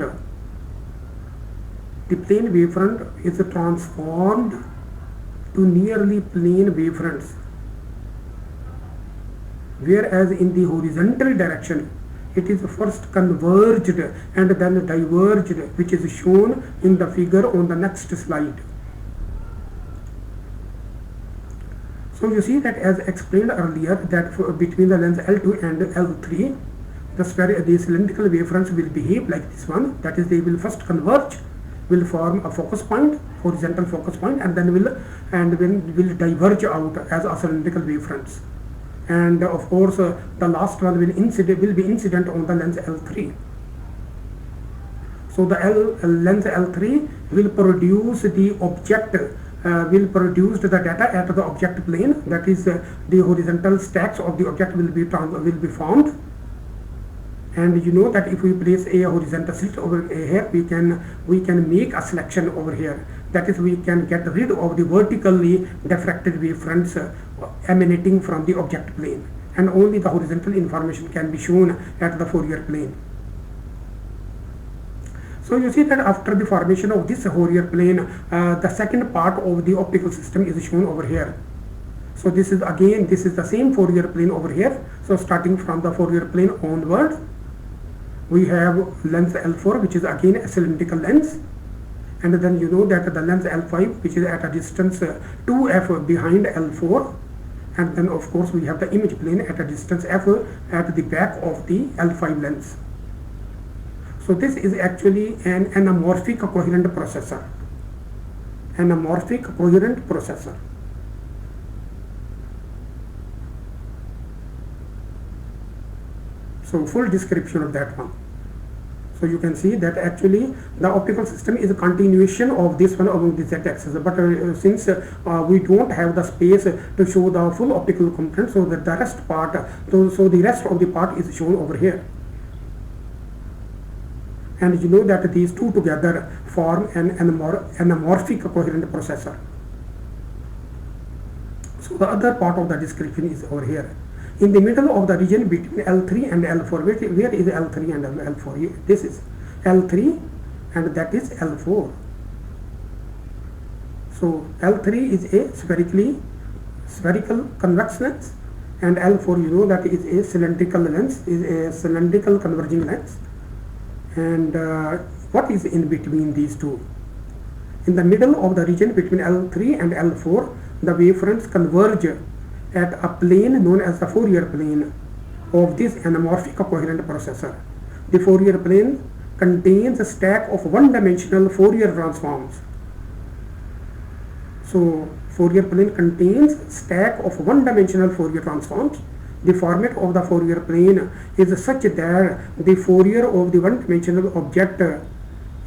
The plane wavefront is transformed to nearly plane wavefronts, whereas in the horizontal direction it is first converged and then diverged, which is shown in the figure on the next slide. So you see that, as explained earlier, that between the lens L2 and L3, the cylindrical wavefronts will behave like this one. That is, they will first converge, will form a focus point, horizontal focus point, and then will diverge out as a cylindrical wavefronts. And of course, the last one will be incident on the lens L3. So the lens L3 will produce the object, will produce the data at the object plane. That is, the horizontal stacks of the object will be formed. And you know that if we place a horizontal slit over here, we can make a selection over here. That is, we can get rid of the vertically diffracted wavefronts emanating from the object plane, and only the horizontal information can be shown at the Fourier plane. So you see that after the formation of this Fourier plane, the second part of the optical system is shown over here. So this is the same Fourier plane over here. So starting from the Fourier plane onward, we have lens L4, which is again a cylindrical lens, and then you know that the lens L5, which is at a distance 2f behind L4, and then of course we have the image plane at a distance f at the back of the L5 lens. So this is actually an anamorphic coherent processor. Anamorphic coherent processor. So full description of that one. So you can see that actually the optical system is a continuation of this one along the z-axis, but since we don't have the space to show the full optical component, so that the rest of the part is shown over here. And you know that these two together form an anamorphic coherent processor. So the other part of the description is over here. In the middle of the region between L3 and L4, where is L3 and L4? This is L3 and that is L4. So L3 is a spherical convex lens, and L4, you know, that is a cylindrical lens, is a cylindrical converging lens. And what is in between these two? In the middle of the region between L3 and L4, the wavefronts converge at a plane known as the Fourier plane of this anamorphic coherent processor. The Fourier plane contains a stack of one-dimensional Fourier transforms. So Fourier plane contains stack of one-dimensional Fourier transforms. The format of the Fourier plane is such that the Fourier of the one-dimensional object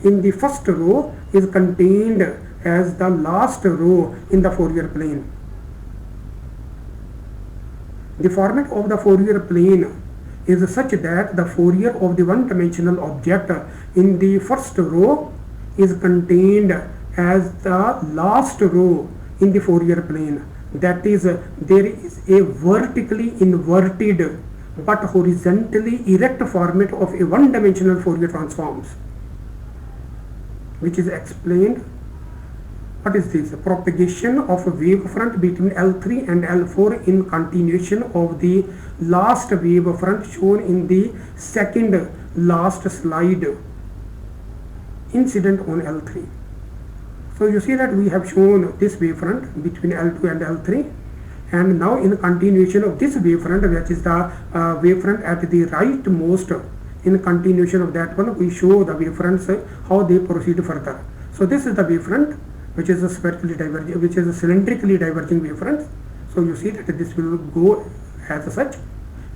in the first row is contained as the last row in the Fourier plane. The format of the Fourier plane is such that the Fourier of the one-dimensional object in the first row is contained as the last row in the Fourier plane. That is, there is a vertically inverted but horizontally erect format of a one-dimensional Fourier transforms, which is explained. What is this? Propagation of a wavefront between L3 and L4 in continuation of the last wavefront shown in the second last slide, incident on L3. So you see that we have shown this wavefront between L2 and L3, and now in continuation of this wavefront, which is the wavefront at the rightmost, in continuation of that one, we show the wavefronts how they proceed further. So this is the wavefront, which is a cylindrically diverging wavefront. So you see that this will go as such,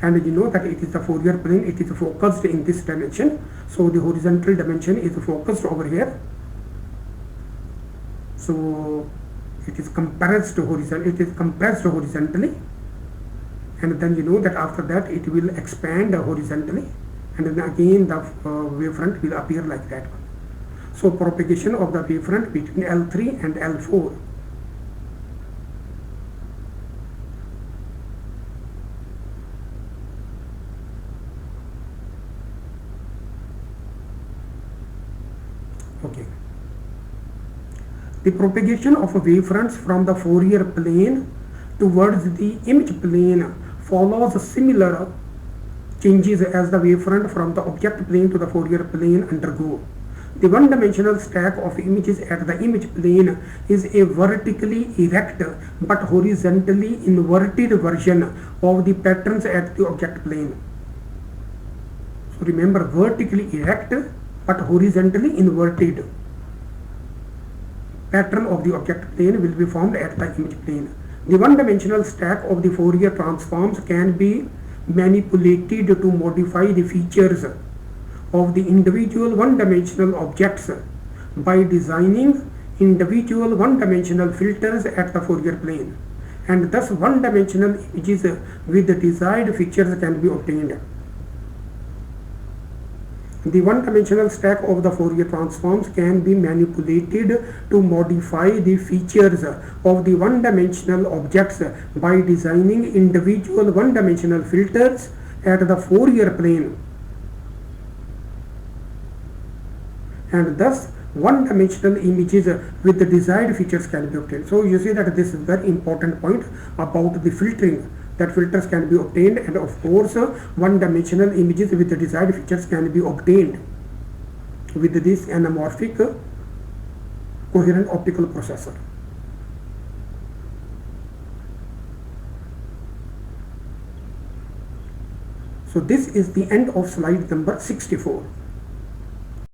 and you know that it is the Fourier plane, it is focused in this dimension. So the horizontal dimension is focused over here. So it is compressed horizontally, and then you know that after that it will expand horizontally, and then again the wavefront will appear like that. So propagation of the wavefront between L3 and L4. Okay. The propagation of wavefronts from the Fourier plane towards the image plane follows similar changes as the wavefront from the object plane to the Fourier plane undergo. The one-dimensional stack of images at the image plane is a vertically erect but horizontally inverted version of the patterns at the object plane. So remember, vertically erect but horizontally inverted pattern of the object plane will be formed at the image plane. The one-dimensional stack of the Fourier transforms can be manipulated to modify the features of the individual one-dimensional objects by designing individual one-dimensional filters at the Fourier plane, and thus one-dimensional images with the desired features can be obtained. The one-dimensional stack of the Fourier transforms can be manipulated to modify the features of the one-dimensional objects by designing individual one-dimensional filters at the Fourier plane, and thus one-dimensional images with the desired features can be obtained. So you see that this is a very important point about the filtering, that filters can be obtained, and of course one-dimensional images with the desired features can be obtained with this anamorphic coherent optical processor. So this is the end of slide number 64.